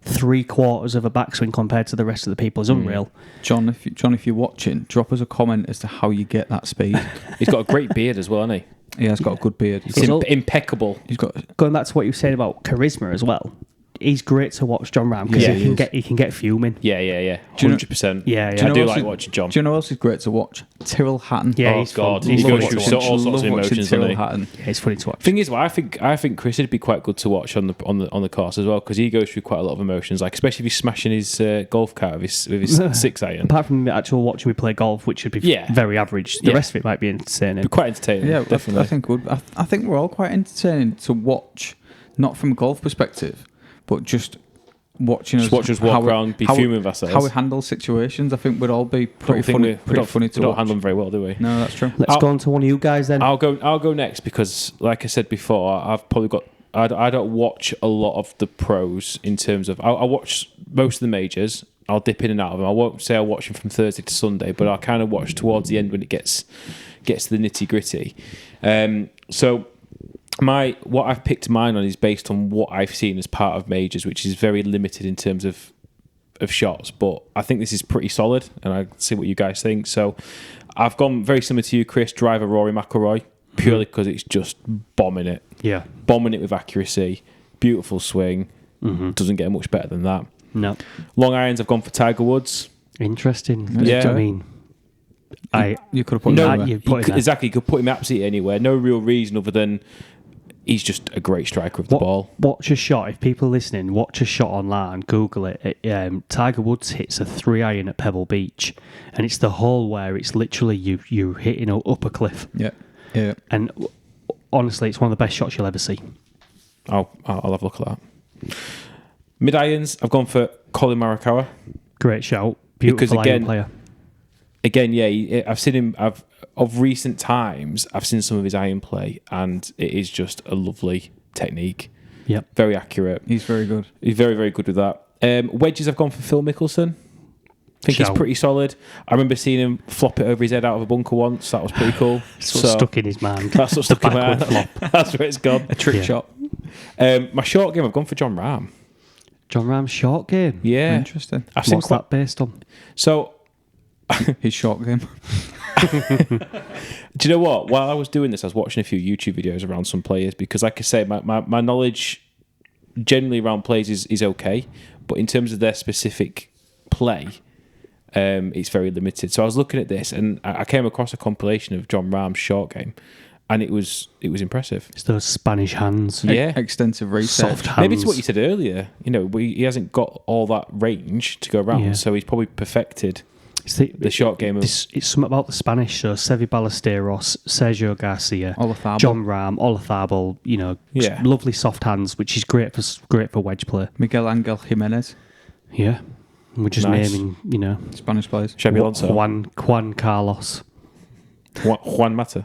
3/4 of a backswing compared to the rest of the people is unreal. John, if you're watching, drop us a comment as to how you get that speed. He's got a great beard as well, hasn't he? He has got a good beard. It's impeccable. He's got Going back to what you were saying about charisma as well, he's great to watch John Rahm because Yeah, he can get fuming. Yeah. Do you know- 100%. Yeah, I yeah. do else like is- watching John. Do you know who else is great to watch? Tyrrell Hatton. Yeah, Oh, he's God. fun. He He's goes fun through to so- watch. all sorts of Love watching emotions, doesn't Tyrrell he? Hatton. Yeah, it's funny to watch. Thing is, I think Chris would be quite good to watch on the course as well, because he goes through quite a lot of emotions. Like, especially if he's smashing his golf cart with his 6-iron. Apart from the actual watching me play golf, which would be Yeah. very average, the Yeah. rest of it might be entertaining. Be quite entertaining. Yeah, definitely. I think would. I think we're all quite entertaining to watch, not from a golf perspective, but just watching Just us watch us walk around, be fuming with ourselves. How we handle situations. I think we'd all be pretty funny to we don't watch. handle them very well, do we? No, that's true. Let's go on to one of you guys then. I'll go next because, like I said before, I've probably got. I don't watch a lot of the pros in terms of. I watch most of the majors. I'll dip in and out of them. I won't say I watch them from Thursday to Sunday, but I'll kind of watch towards the end when it gets to the nitty gritty. So what I've picked mine on is based on what I've seen as part of majors, which is very limited in terms of shots. But I think this is pretty solid, and I see what you guys think. So I've gone very similar to you, Chris. Driver Rory McIlroy, purely because it's just bombing it. Yeah. Bombing it with accuracy, beautiful swing. Doesn't get much better than that. No. Long irons, I've gone for Tiger Woods. Interesting. Yeah. I mean, You could have put No, him anywhere. you put it there. Exactly, you could put him absolutely anywhere. No real reason other than he's just a great striker of the ball. Watch a shot. If people are listening, watch a shot online. Google it. Tiger Woods hits a 3-iron at Pebble Beach, and it's the hole where it's literally you hitting up a cliff. Yeah, yeah. And honestly, it's one of the best shots you'll ever see. I'll have a look at that. Mid irons, I've gone for Colin Morikawa. Great shout. Beautiful iron player. Again, yeah, I've seen him. Of recent times, I've seen some of his iron play, and it is just a lovely technique. Yep. Very accurate. He's very good. He's very, very good with that. Wedges, I've gone for Phil Mickelson. I think he's Shout. pretty solid. I remember seeing him flop it over his head out of a bunker once. That was pretty cool. So stuck in his mind. That's what's stuck in my backward hand. That's where it's gone. A trick Yeah. shot. My short game, I've gone for John Rahm. John Rahm's short game. Yeah. Interesting. I've seen What's quite... that based on? So, His short game. Do you know what? While I was doing this, I was watching a few YouTube videos around some players because, like I say, my knowledge generally around players is okay, but in terms of their specific play, it's very limited. So I was looking at this, and I came across a compilation of John Rahm's short game, and it was impressive. It's those Spanish hands. Yeah. Extensive research. Soft hands. Maybe it's what you said earlier. You know, he hasn't got all that range to go around, Yeah. so he's probably perfected It's the short game. It's something about the Spanish. So Sevi Ballesteros, Sergio Garcia, Olazabal. John Rahm, Olazabal. You know, Yeah. lovely soft hands, which is great for wedge play. Miguel Angel Jimenez, Yeah, we're just Nice. naming, you know, Spanish players. Xabi Alonso, Juan Carlos. Juan Mata.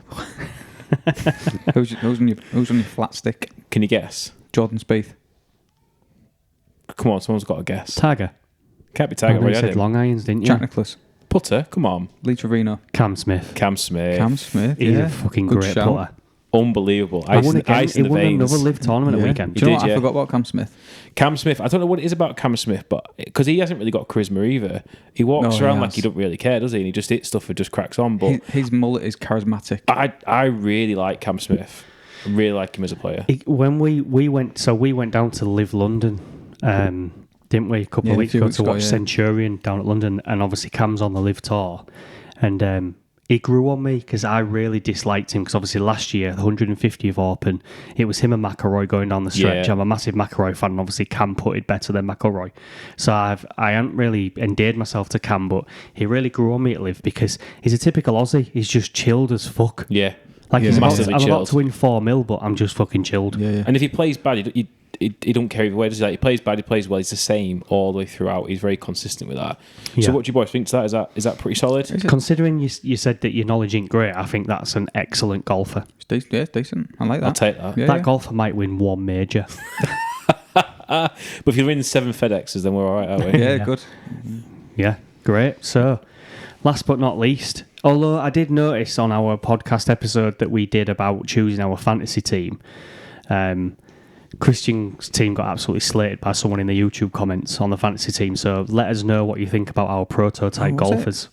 who's on your flat stick? Can you guess? Jordan Spieth. Come on, someone's got to guess. Tiger. Can't be I Tiger. know you Already had said him. long irons, didn't you? Jack Nicklaus. Putter. Come on, Lee Trevino. Cam Smith. Cam Smith. Cam Smith. He's yeah. a fucking Good great shout. putter. Unbelievable. I Ice, won again. ice He in the won veins. another live tournament at Yeah. weekend. Do you know He what? did, I yeah. forgot about Cam Smith. Cam Smith. I don't know what it is about Cam Smith, but because he hasn't really got charisma either. He walks No, he around like has. he don't really care, does he? And he just hits stuff and just cracks on. But His mullet is charismatic. I really like Cam Smith. I really like him as a player. When we went down to Live London, didn't we? A couple Yeah, of a weeks few ago weeks to ago, watch yeah. Centurion down at London, and obviously Cam's on the Live Tour, and he grew on me because I really disliked him because obviously last year, the 150th Open, it was him and McIlroy going down the stretch. Yeah. I'm a massive McIlroy fan, and obviously Cam putted better than McIlroy. So I hadn't really endeared myself to Cam, but he really grew on me at Live because he's a typical Aussie. He's just chilled as fuck. Yeah. Like Yeah, I'm massively about chilled. to win 4 mil, but I'm just fucking chilled. Yeah, yeah. And if he plays bad, he don't care either way, does he? Like, he plays bad, he plays well. He's the same all the way throughout. He's very consistent with that. Yeah. So what do you boys think to that? Is that pretty solid? Considering you said that your knowledge ain't great, I think that's an excellent golfer. It's decent. Yeah, it's decent. I like that. I'll take that. Yeah, That yeah. golfer might win 1 major. But if you win 7 FedExes, then we're all right, aren't we? Yeah, Yeah. good. Yeah, great. So, last but not least, although I did notice on our podcast episode that we did about choosing our fantasy team, Christian's team got absolutely slated by someone in the YouTube comments on the fantasy team. So let us know what you think about our prototype Oh, was it? golfers.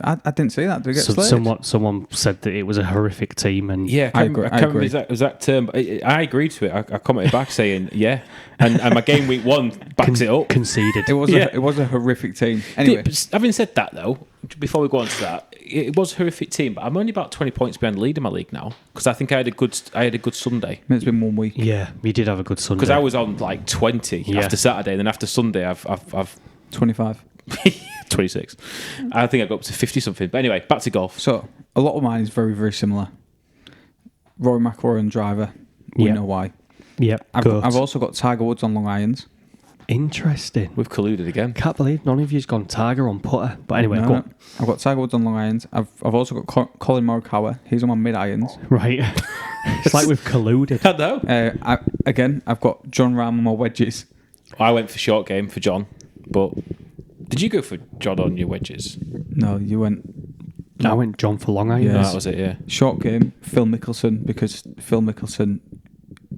I didn't see that. Did we get So slated? someone said that it was a horrific team, and Yeah, I can't remember agree. the exact term, but I agreed to it. I commented back saying, yeah. And my game week 1 backs it up. conceded. It was Yeah. it was a horrific team. Anyway, But having said that, though, before we go on to that, it was a horrific team, but I'm only about 20 points behind the lead in my league now because I think I had a good Sunday. it's been 1 week. Yeah, you did have a good Sunday. Because I was on like 20 Yeah. after Saturday, and then after Sunday, I've 25. 26. I think I got up to 50 something. But anyway, back to golf. So a lot of mine is very, very similar. Rory McIlroy on driver. We Yeah. know why. Yep. I've also got Tiger Woods on long irons. Interesting. We've colluded again. Can't believe none of you's gone Tiger on putter. But anyway, No, go no. on. I've got Tiger Woods on long irons. I've also got Colin Morikawa. He's on my mid irons. Right. It's like we've colluded. I know. I've got John Rahm on my wedges. I went for short game for John, but did you go for John on your wedges? No, you went I went John for long irons. No, Yes. that was it, yeah. short game. Phil Mickelson, because Phil Mickelson,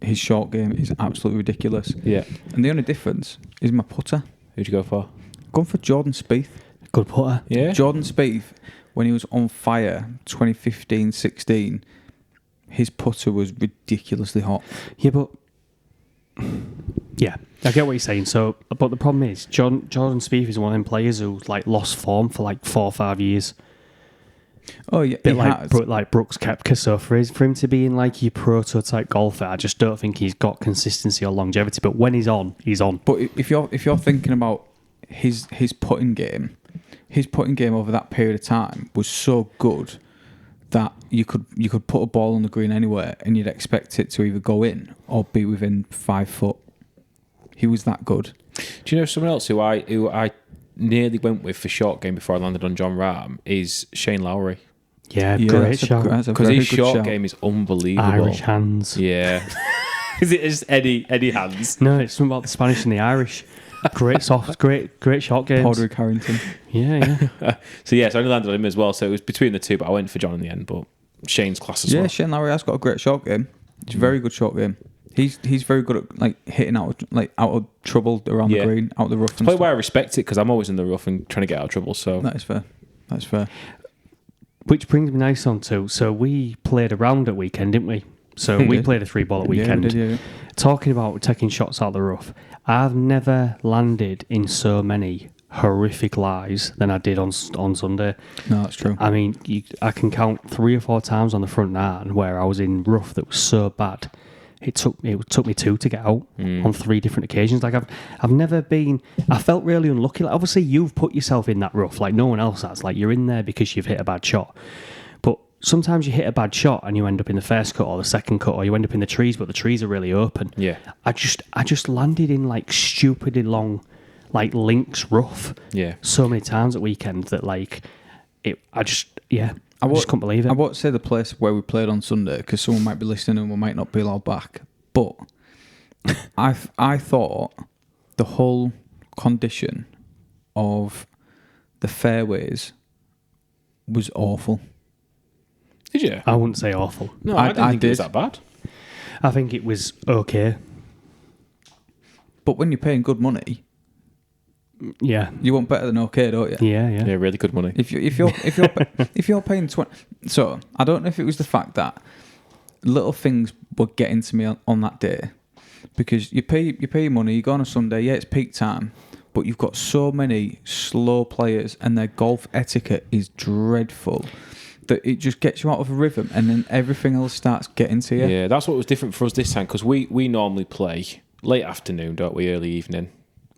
his short game is absolutely ridiculous. Yeah. And the only difference is my putter. Who'd you go for? Going for Jordan Spieth. Good putter. Yeah. Jordan Spieth, when he was on fire, 2015-16, his putter was ridiculously hot. Yeah, but yeah, I get what you're saying. So, but the problem is, Jordan Spieth is one of them players who's like lost form for like 4 or 5 years. Oh yeah, Bit he like has. like Brooks Koepka. So for him to be in like your prototype golfer, I just don't think he's got consistency or longevity. But when he's on, he's on. But if you're thinking about his putting game over that period of time was so good that you could put a ball on the green anywhere and you'd expect it to either go in or be within 5 foot. He was that good. Do you know someone else who I nearly went with for short game before I landed on John Rahm is Shane Lowry. Yeah, Yeah, great that's a shot. that's a Because very his good short shout. game is unbelievable. Irish hands. Yeah. Is it just Eddie hands? No, it's something about the Spanish and the Irish. Great soft, great shot games. Padraig Harrington. Yeah. So yes, I only landed on him as well. So it was between the two, but I went for John in the end. But Shane's class as Yeah, well. Shane Lowry has got a great short game. It's a very good short game. He's very good at like hitting out of trouble around Yeah. the green, out of the rough. It's And probably stuff. why I respect it because I'm always in the rough and trying to get out of trouble. So That is fair. That's fair. Which brings me nice on to, so we played a round at weekend, didn't we? So we did. played a 3-ball at Yeah, we weekend. did, yeah. Talking about taking shots out of the rough, I've never landed in so many horrific lies than I did on Sunday. No, that's true. I mean, I can count 3 or 4 times on the front nine where I was in rough that was so bad. It took me 2 to get out on 3 different occasions. Like I've never been. I felt really unlucky. Like obviously you've put yourself in that rough, like no one else has. Like you're in there because you've hit a bad shot. But sometimes you hit a bad shot and you end up in the first cut or the second cut, or you end up in the trees, but the trees are really open. Yeah. I just landed in like stupidly long, like links rough. Yeah. So many times at weekend that like it. I just couldn't believe it. I won't say the place where we played on Sunday because someone might be listening and we might not be allowed back. But I thought the whole condition of the fairways was awful. Did you? I wouldn't say awful. No, I didn't think it was did. that bad. I think it was okay. But when you're paying good money, Yeah. you want better than okay, don't you? Yeah. Yeah, really good money. If you're paying 20, so I don't know if it was the fact that little things were getting to me on that day, because you pay your money, you go on a Sunday, yeah, it's peak time, but you've got so many slow players and their golf etiquette is dreadful that it just gets you out of a rhythm, and then everything else starts getting to you. Yeah, that's what was different for us this time because we normally play late afternoon, don't we? Early evening.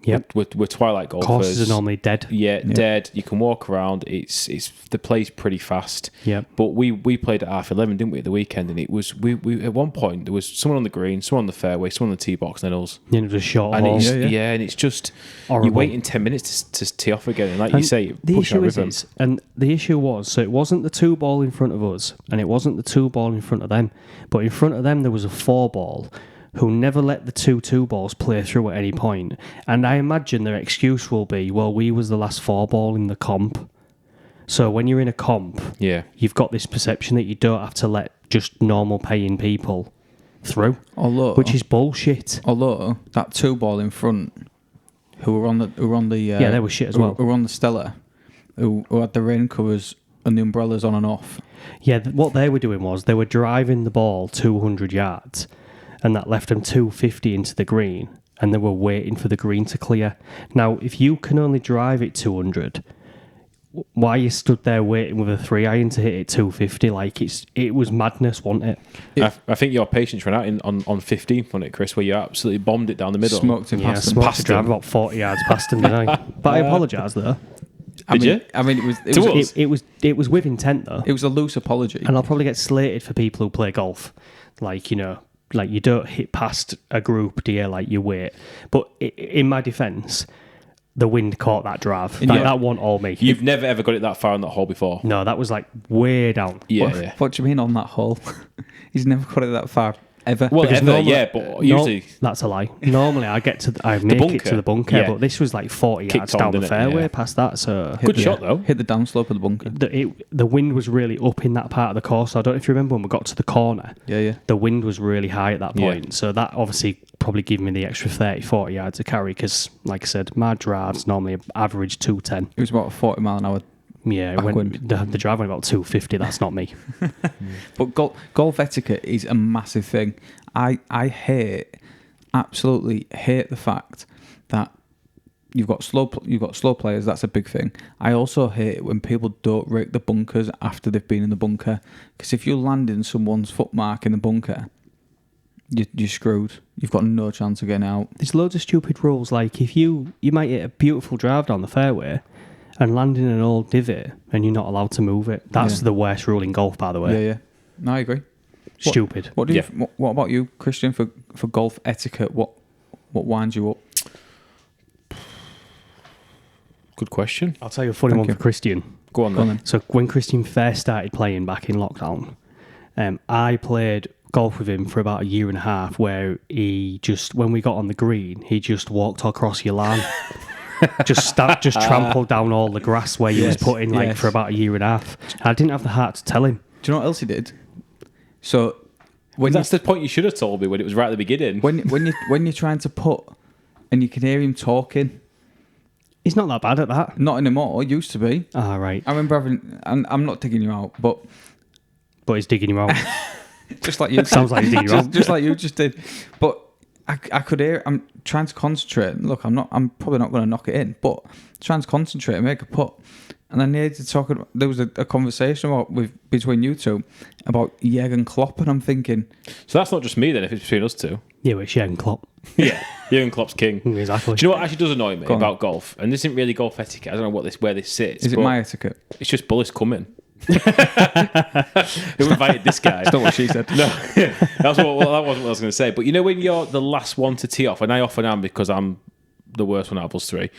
Yep. We're twilight golfers. Courses are normally dead. Yeah, dead. You can walk around. It's the play's pretty fast. Yep. But we played at 11:30, didn't we, at the weekend? And it was we at one point there was someone on the green, someone on the fairway, someone on the tee box, and then us. You know, just short And hole. it's, Yeah. and it's just Horrible. you're waiting 10 minutes to tee off again, and like you And say, the push our issue rhythm. is, and the issue was, so it wasn't the 2-ball in front of us, and it wasn't the 2-ball in front of them, but in front of them there was a 4-ball who never let the 2 balls play through at any point. And I imagine their excuse will be, well, we was the last 4-ball in the comp. So when you're in a comp, Yeah. you've got this perception that you don't have to let just normal paying people through, Although which is bullshit. that 2-ball in front, who were on the Yeah, they were shit as well. Who were on the Stella, who had the rain covers and the umbrellas on and off. Yeah, what they were doing was they were driving the ball 200 yards, and that left them 250 into the green, and they were waiting for the green to clear. Now, if you can only drive it 200, why you stood there waiting with a 3-iron to hit it 250? Like it was madness, wasn't it? I think your patience ran out on 15th on it, Chris, where you absolutely bombed it down the middle. Smoked him Yeah, I past him. smoked past the drive them. about 40 yards past him, didn't I? But I apologise though. Did you? I mean, it was To us? It was with intent though, it was a loose apology. and I'll probably get slated for people who play golf, like like you don't hit past a group, do you? Like you wait. But in my defence, the wind caught that drive. Yeah. That wasn't all me. You've never ever got it that far in that hole before. No, that was like way down. Yeah. What do you mean on that hole? He's never got it that far ever. Well, Because ever, normally- yeah, but usually that's a lie. Normally, I make it to the bunker, yeah. but this was like 40 Kicked yards on, down the didn't it? fairway Yeah. past that. So good shot though. Hit the downslope of the bunker. the wind was really up in that part of the course. I don't know if you remember when we got to the corner. Yeah. The wind was really high at that Yeah. point. So that obviously probably gave me the extra 30, 40 yards to carry because, like I said, my drives normally average 210. It was about a 40 mile an hour. Yeah, the drive went about 250. That's not me. But golf etiquette is a massive thing. I absolutely hate the fact that you've got slow players. That's a big thing. I also hate it when people don't rake the bunkers after they've been in the bunker, because if you land in someone's footmark in the bunker, you're screwed. You've got no chance of getting out. There's loads of stupid rules. Like if you might hit a beautiful drive down the fairway and land in an old divot and you're not allowed to move it. That's Yeah. the worst rule in golf, by the way. Yeah. No, I agree. Stupid. What do you? Yeah. What about you, Christian? For golf etiquette, what winds you up? Good question. I'll tell you a funny Thank one you. for Christian. Go on Go on then. then. So when Christian first started playing back in lockdown, I played golf with him for about a year and a half where he just, when we got on the green, he just walked across your lawn. just trampled down all the grass where you was Yes, putting like yes. for about a year and a half. I didn't have the heart to tell him. Do you know what else he did? So when That's the point you should have told me when it was right at the beginning. when you're trying to putt and you can hear him talking, He's not that bad at that. Not anymore. It used to be. Ah, right. I remember having. I'm not digging you out, but But he's digging you out. just like you. Sounds like he's digging you out. just like you just did. But I could hear. I'm trying to concentrate. Look, I'm probably not going to knock it in, but trying to concentrate and make a putt. And then they talk. There was a conversation between you two about Jurgen Klopp, and I'm thinking, So that's not just me then. If it's between us two. Yeah, but Jurgen Klopp. Yeah, Jurgen Klopp's king. Exactly. Do you know what actually does annoy me Go on. about golf? And this isn't really golf etiquette. I don't know where this sits. is it but my etiquette? It's just Bullis coming. Who invited this guy? That's not what she said. No, that wasn't what I was going to say. But you know when you're the last one to tee off, and I often am because I'm the worst one out of us three,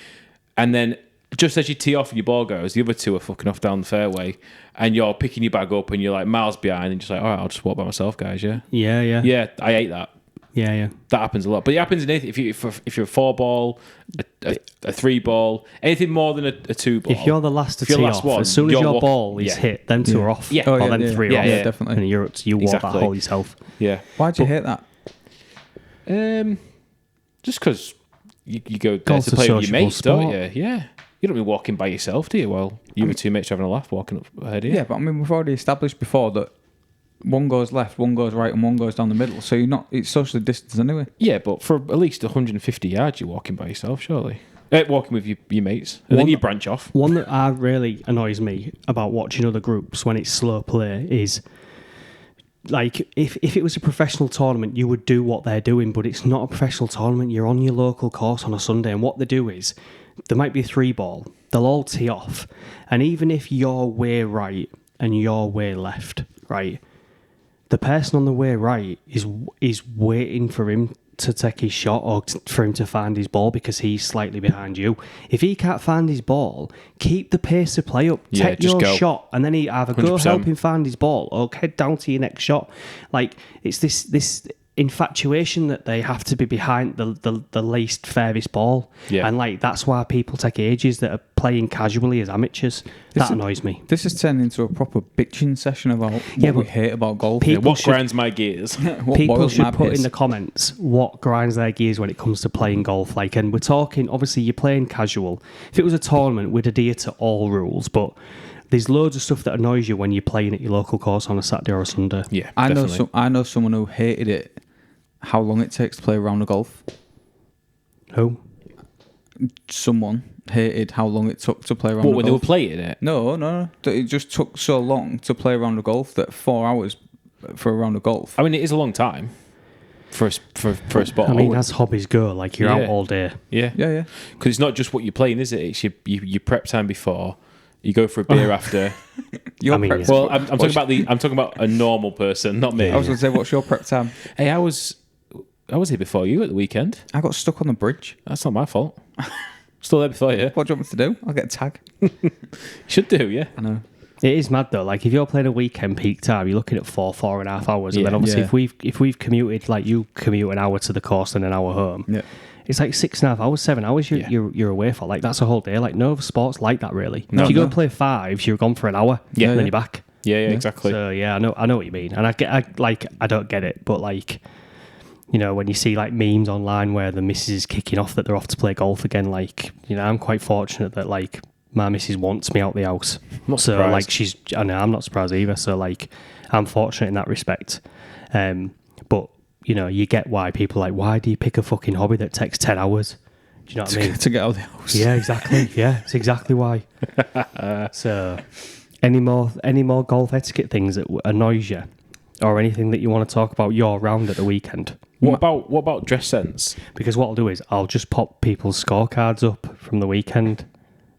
and then just as you tee off and your ball goes, the other two are fucking off down the fairway, and you're picking your bag up and you're like miles behind, and you're just like, all right, I'll just walk by myself, guys. Yeah, Yeah. yeah, I hate that. Yeah. That happens a lot, but it happens in anything. If you're a 4-ball, a 3-ball, anything more than a 2-ball. If you're the last to If you're tee last off, one, as soon as you're your walk- ball is yeah. hit, them two are off. Yeah. Oh, Or yeah, them yeah. three are Yeah, off. yeah. Definitely. And you walk that Exactly. hole yourself. yeah, Why'd you hate that? just because you go there Golf's to a play with your sociable mates, don't sport. you? Yeah, you don't be walking by yourself, do you? Well, you and two mates are having a laugh walking up ahead of you. Yeah, but I mean, we've already established before that one goes left, one goes right, and one goes down the middle. So it's socially distanced anyway. Yeah, but for at least 150 yards, you're walking by yourself, surely. Walking with your mates, and then One- you branch off. One that really annoys me about watching other groups when it's slow play is, like, if it was a professional tournament, you would do what they're doing, but it's not a professional tournament. You're on your local course on a Sunday, and what they do is, there might be a 3-ball. They'll all tee off, and even if you're way right and you're way left, right, the person on the way right is waiting for him to take his shot or for him to find his ball because he's slightly behind you. If he can't find his ball, keep the pace of play up. Yeah, Take just your go. shot, and then he either go 100%. help him find his ball or head down to your next shot. Like, it's this infatuation that they have to be behind the least fairest ball. Yeah. And like that's why people take ages that are playing casually as amateurs. That annoys me. This has turned into a proper bitching session about what Yeah, we but hate about golf. people What should- grinds my gears? What People boils my should put piss. in the comments what grinds their gears when it comes to playing golf. Like, and we're talking, obviously, you're playing casual. If it was a tournament, we'd adhere to all rules, but there's loads of stuff that annoys you when you're playing at your local course on a Saturday or a Sunday. Yeah, I know definitely. I know someone who hated it. How long it takes to play a round of golf? Who? Someone hated how long it took to play a round What, of when they were golf. playing it? No. That it just took so long to play a round of golf that 4 hours for a round of golf. I mean, it is a long time for a sport. I mean, as hobbies go, like you're out Yeah. all day. yeah, Yeah. because it's not just what you're playing, is it? It's your prep time before. You go for a beer after. Your I mean, prep. yeah. Well, I'm talking about a normal person, not me. I was going to say, what's your prep time? Hey, I was here before you at the weekend. I got stuck on the bridge. That's not my fault. Still there before you. What do you want me to do? I'll get a tag. Should do, yeah. I know. It is mad though. Like if you're playing a weekend peak time, you're looking at 4.5 hours, and Yeah. then obviously Yeah. if we've commuted, like you commute an hour to the course and an hour home, Yeah. it's like 6.5 hours, 7 hours Yeah. you're away for. Like that's a whole day. Like no other sports like that really. No, if you go no. and play 5, you're gone for an hour, Yeah. and then Yeah. you're back. Yeah, exactly. So yeah, I know what you mean, and I don't get it, but like, you know, when you see like memes online where the missus is kicking off that they're off to play golf again, like, you know, I'm quite fortunate that like my missus wants me out the house. Not So surprised. like I know I'm not surprised either. So like I'm fortunate in that respect. But you know, you get why people are like, why do you pick a fucking hobby that takes 10 hours? Do you know what I mean? To get out of the house. Yeah, exactly. Yeah, it's exactly why. So, any more golf etiquette things that annoys you, or anything that you want to talk about your round at the weekend? What about dress sense? Because what I'll do is I'll just pop people's scorecards up from the weekend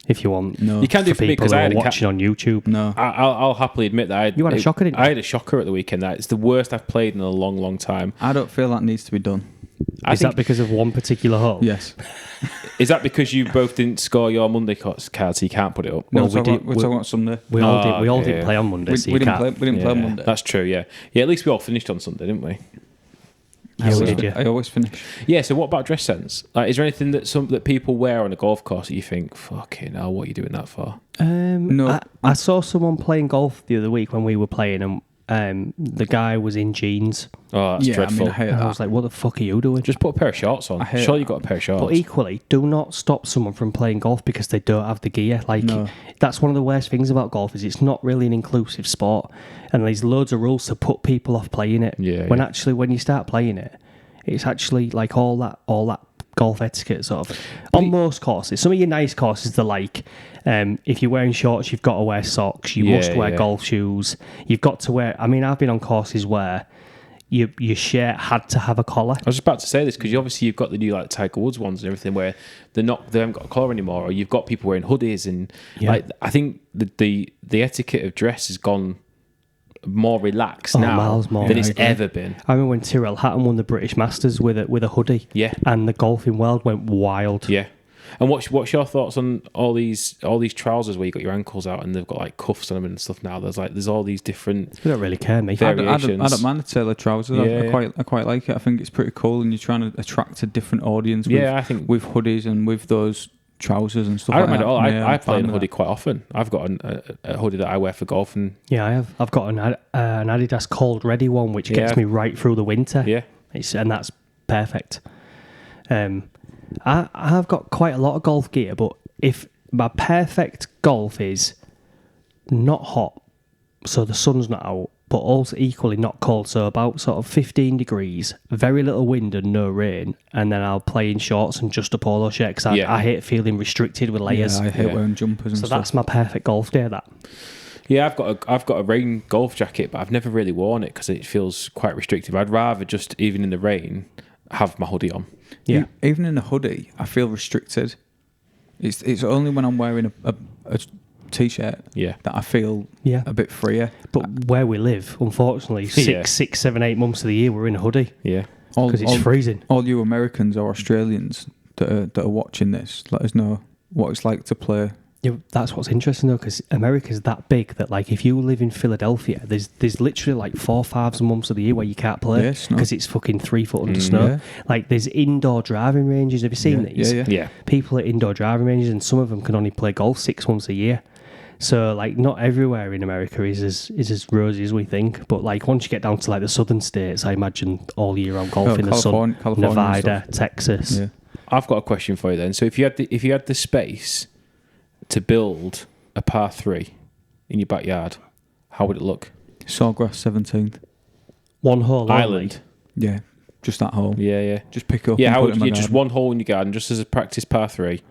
if you want. No. You can do For for me people because who I are had a watching on YouTube. No. I'll happily admit that You had a shocker, didn't you? I had a shocker at the weekend. It's the worst I've played in a long, long time. I don't feel that needs to be done. I Is think, that because of one particular hole? Yes. is that because you both didn't score your Monday card, so you can't put it up? No, No, we we're did- talking about Sunday. We all Oh, did. We all okay, didn't yeah. play on Monday, We, so we you didn't can't. play. We didn't play on Monday. That's true. Yeah. At least we all finished on Sunday, didn't we? Yeah, we did, yeah. I always finish. Yeah. So what about dress sense? Like, is there anything that people wear on a golf course that you think, fucking hell, what are you doing that for? No. I saw someone playing golf the other week when we were playing, the guy was in jeans. Oh, that's Yeah, dreadful. I hate And I that. was like, what the fuck are you doing? Just put a pair of shorts on. I hate Sure, that. you got a pair of shorts. But equally, do not stop someone from playing golf because they don't have the gear. Like, No. that's one of the worst things about golf is it's not really an inclusive sport. And there's loads of rules to put people off playing it. Yeah, when yeah. actually, when you start playing it, it's actually like all that golf etiquette sort of. On most courses, some of your nice courses, they're like, if you're wearing shorts, you've got to wear socks. You Yeah, must wear yeah. golf shoes. You've got to wear. I mean, I've been on courses where your shirt had to have a collar. I was just about to say this because you've got the new like Tiger Woods ones and everything where they haven't got a collar anymore, or you've got people wearing hoodies and Yeah. like I think the etiquette of dress has gone more relaxed Oh, now miles more. than Yeah, it's I agree. ever been. I remember when Tyrrell Hatton won the British Masters with a hoodie. Yeah. And the golfing world went wild. Yeah. And what's your thoughts on all these trousers where you got your ankles out and they've got like cuffs on them and stuff now? There's all these different. I don't really care, me. Very- I don't variations. mind the tailored trousers. Yeah, I quite like it. I think it's pretty cool, and you're trying to attract a different audience. Yeah, I think with hoodies and with those trousers and stuff. I don't like mind that. at all. Yeah, I I'm play in fan a of hoodie that. quite often. I've got a hoodie that I wear for golf, and Yeah, I have. I've got an Adidas Cold Ready one, which gets Yeah. me right through the winter. yeah, And that's perfect. I've got quite a lot of golf gear, but if my perfect golf is not hot, so the sun's not out, but also equally not cold, so about sort of 15 degrees, very little wind and no rain, and then I'll play in shorts and just a polo shirt because Yeah. I hate feeling restricted with layers. Yeah, I hate Yeah. wearing jumpers and So stuff. that's my perfect golf day. That yeah. I've got a rain golf jacket, but I've never really worn it because it feels quite restrictive. I'd rather just even in the rain have my hoodie on. yeah. Even in a hoodie, I feel restricted. It's only when I'm wearing a t-shirt Yeah. that I feel Yeah. a bit freer. But where we live, unfortunately, Yeah. 6, 7, 8 months of the year we're in a hoodie Yeah. because it's freezing. All you Americans or Australians that are watching this, let us know what it's like to play. Yeah, that's what's interesting though, because America's that big that like if you live in Philadelphia, there's literally like 4, 5 months of the year where you can't play Yeah, snow. because it's fucking 3 foot under snow. yeah. Like there's indoor driving ranges. Have you seen Yeah, these? yeah. Yeah. People at indoor driving ranges, and some of them can only play golf 6 months a year. So like not everywhere in America is as rosy as we think. But like once you get down to like the southern states, I imagine all year round golf in the sun. California and Nevada, stuff. Texas. Yeah. I've got a question for you then. So if you had the space to build a par 3 in your backyard, how would it look? Sawgrass 17th. One hole only. Island. Yeah, just that hole. Yeah, yeah. Just pick up. Yeah, and how put would it in my you just garden. one hole in your garden, just as a practice par 3?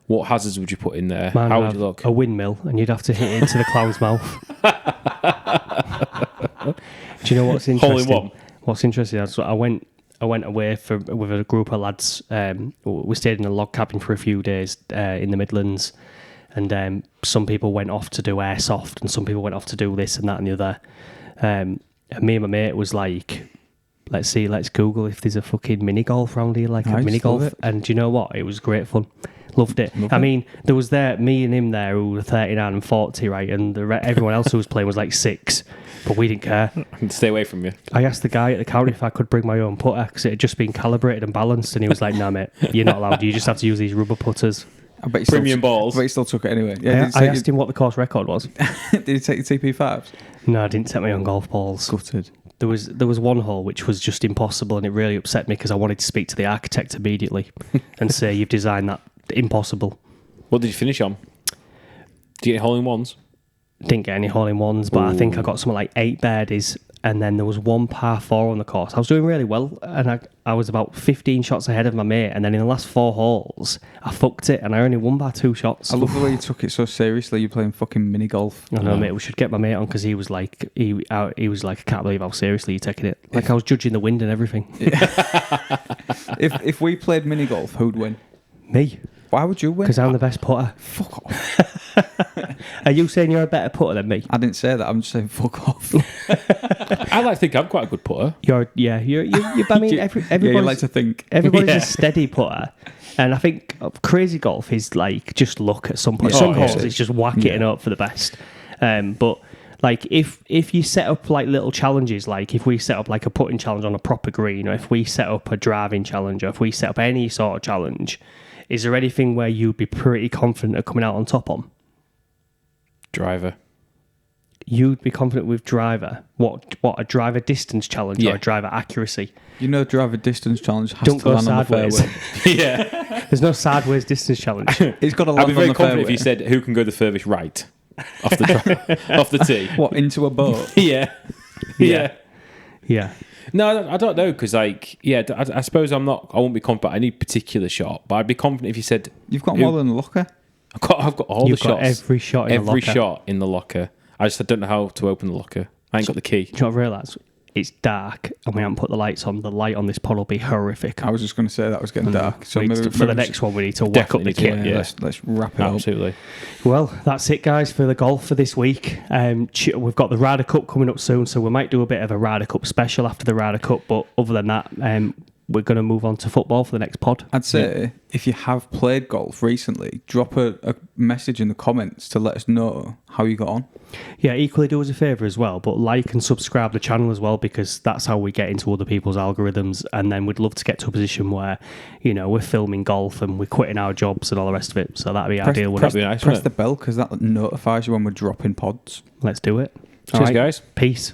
What hazards would you put in there? Mine How would would you have look? a windmill, and you'd have to hit it into the clown's mouth. Do you know what's interesting? Hole in one. What's interesting? I went away with a group of lads. We stayed in a log cabin for a few days in the Midlands, and some people went off to do airsoft, and some people went off to do this and that and the other. And me and my mate was like, let's Google if there's a fucking mini golf round here, like a Nice, mini golf. love it. And do you know what? It was great fun. Loved it. I mean, there was me and him there who were 39 and 40, right? And everyone else who was playing was like 6, but we didn't care. Stay away from you. I asked the guy at the counter if I could bring my own putter because it had just been calibrated and balanced, and he was like, "Nah, mate, you're not allowed. You just have to use these rubber putters." I bet he Premium balls. I bet he still took it anyway. Yeah, I asked him what the course record was. Did he take your TP5s? No, I didn't take my own golf balls. Gutted. There was one hole which was just impossible, and it really upset me because I wanted to speak to the architect immediately and say, "You've designed that impossible." What did you finish on? Do you get hole in ones? Didn't get any hole in ones, but I think I got something like 8 birdies, and then there was one par 4 on the course. I was doing really well, and I was about 15 shots ahead of my mate, and then in the last 4 holes, I fucked it, and I only won by 2 shots. I love the way you took it so seriously. You're playing fucking mini golf. I know, mate. We should get my mate on because he was like, he was like, I can't believe how seriously you're taking it. Like I was judging the wind and everything. If we played mini golf, who'd win? Me, Why would you win? because I'm the best putter. Fuck off. Are you saying you're a better putter than me? I didn't say that. I'm just saying fuck off. I like to think I'm quite a good putter. You're. I mean, Yeah, you everybody's like to think. everybody's Yeah. a steady putter. And I think crazy golf is like just luck at some point. Yeah. Some Oh, yeah. holes it's just whack it up for the best. But like if you set up like little challenges, like if we set up like a putting challenge on a proper green, or if we set up a driving challenge, or if we set up any sort of challenge, is there anything where you'd be pretty confident of coming out on top on? Driver. you'd be confident with driver. What a driver distance challenge or a driver accuracy. You know, driver distance challenge has Don't to go land on the sideways. fairway. Yeah. There's no sideways distance challenge. It's got to I'd land be on very the confident fairway. if you said who can go the furthest right off the off the tee. What, into a boat? Yeah. Yeah. Yeah. No, I don't know because, like, I suppose I won't be confident about any particular shot, but I'd be confident if you said You've got more than a locker. I've got all You've the got shots, every shot in the every locker. shot in the locker. I don't know how to open the locker. I ain't got the key. Do you not realise it's dark and we haven't put the lights on? The light on this pod will be horrific. I was just going to say that was getting dark. So For the next one, we need to whack up the Definitely kit. need to, Yeah, let's wrap it up. Absolutely. Well, that's it, guys, for the golf for this week. We've got the Ryder Cup coming up soon, so we might do a bit of a Ryder Cup special after the Ryder Cup. But other than that, we're going to move on to football for the next pod. I'd say if you have played golf recently, drop a message in the comments to let us know how you got on. Yeah, equally do us a favour as well, but like and subscribe the channel as well, because that's how we get into other people's algorithms. And then we'd love to get to a position where, you know, we're filming golf and we're quitting our jobs and all the rest of it. So that'd be ideal. That'd be nice, Press wouldn't the bell because that notifies you when we're dropping pods. Let's do it. Cheers, guys. Peace.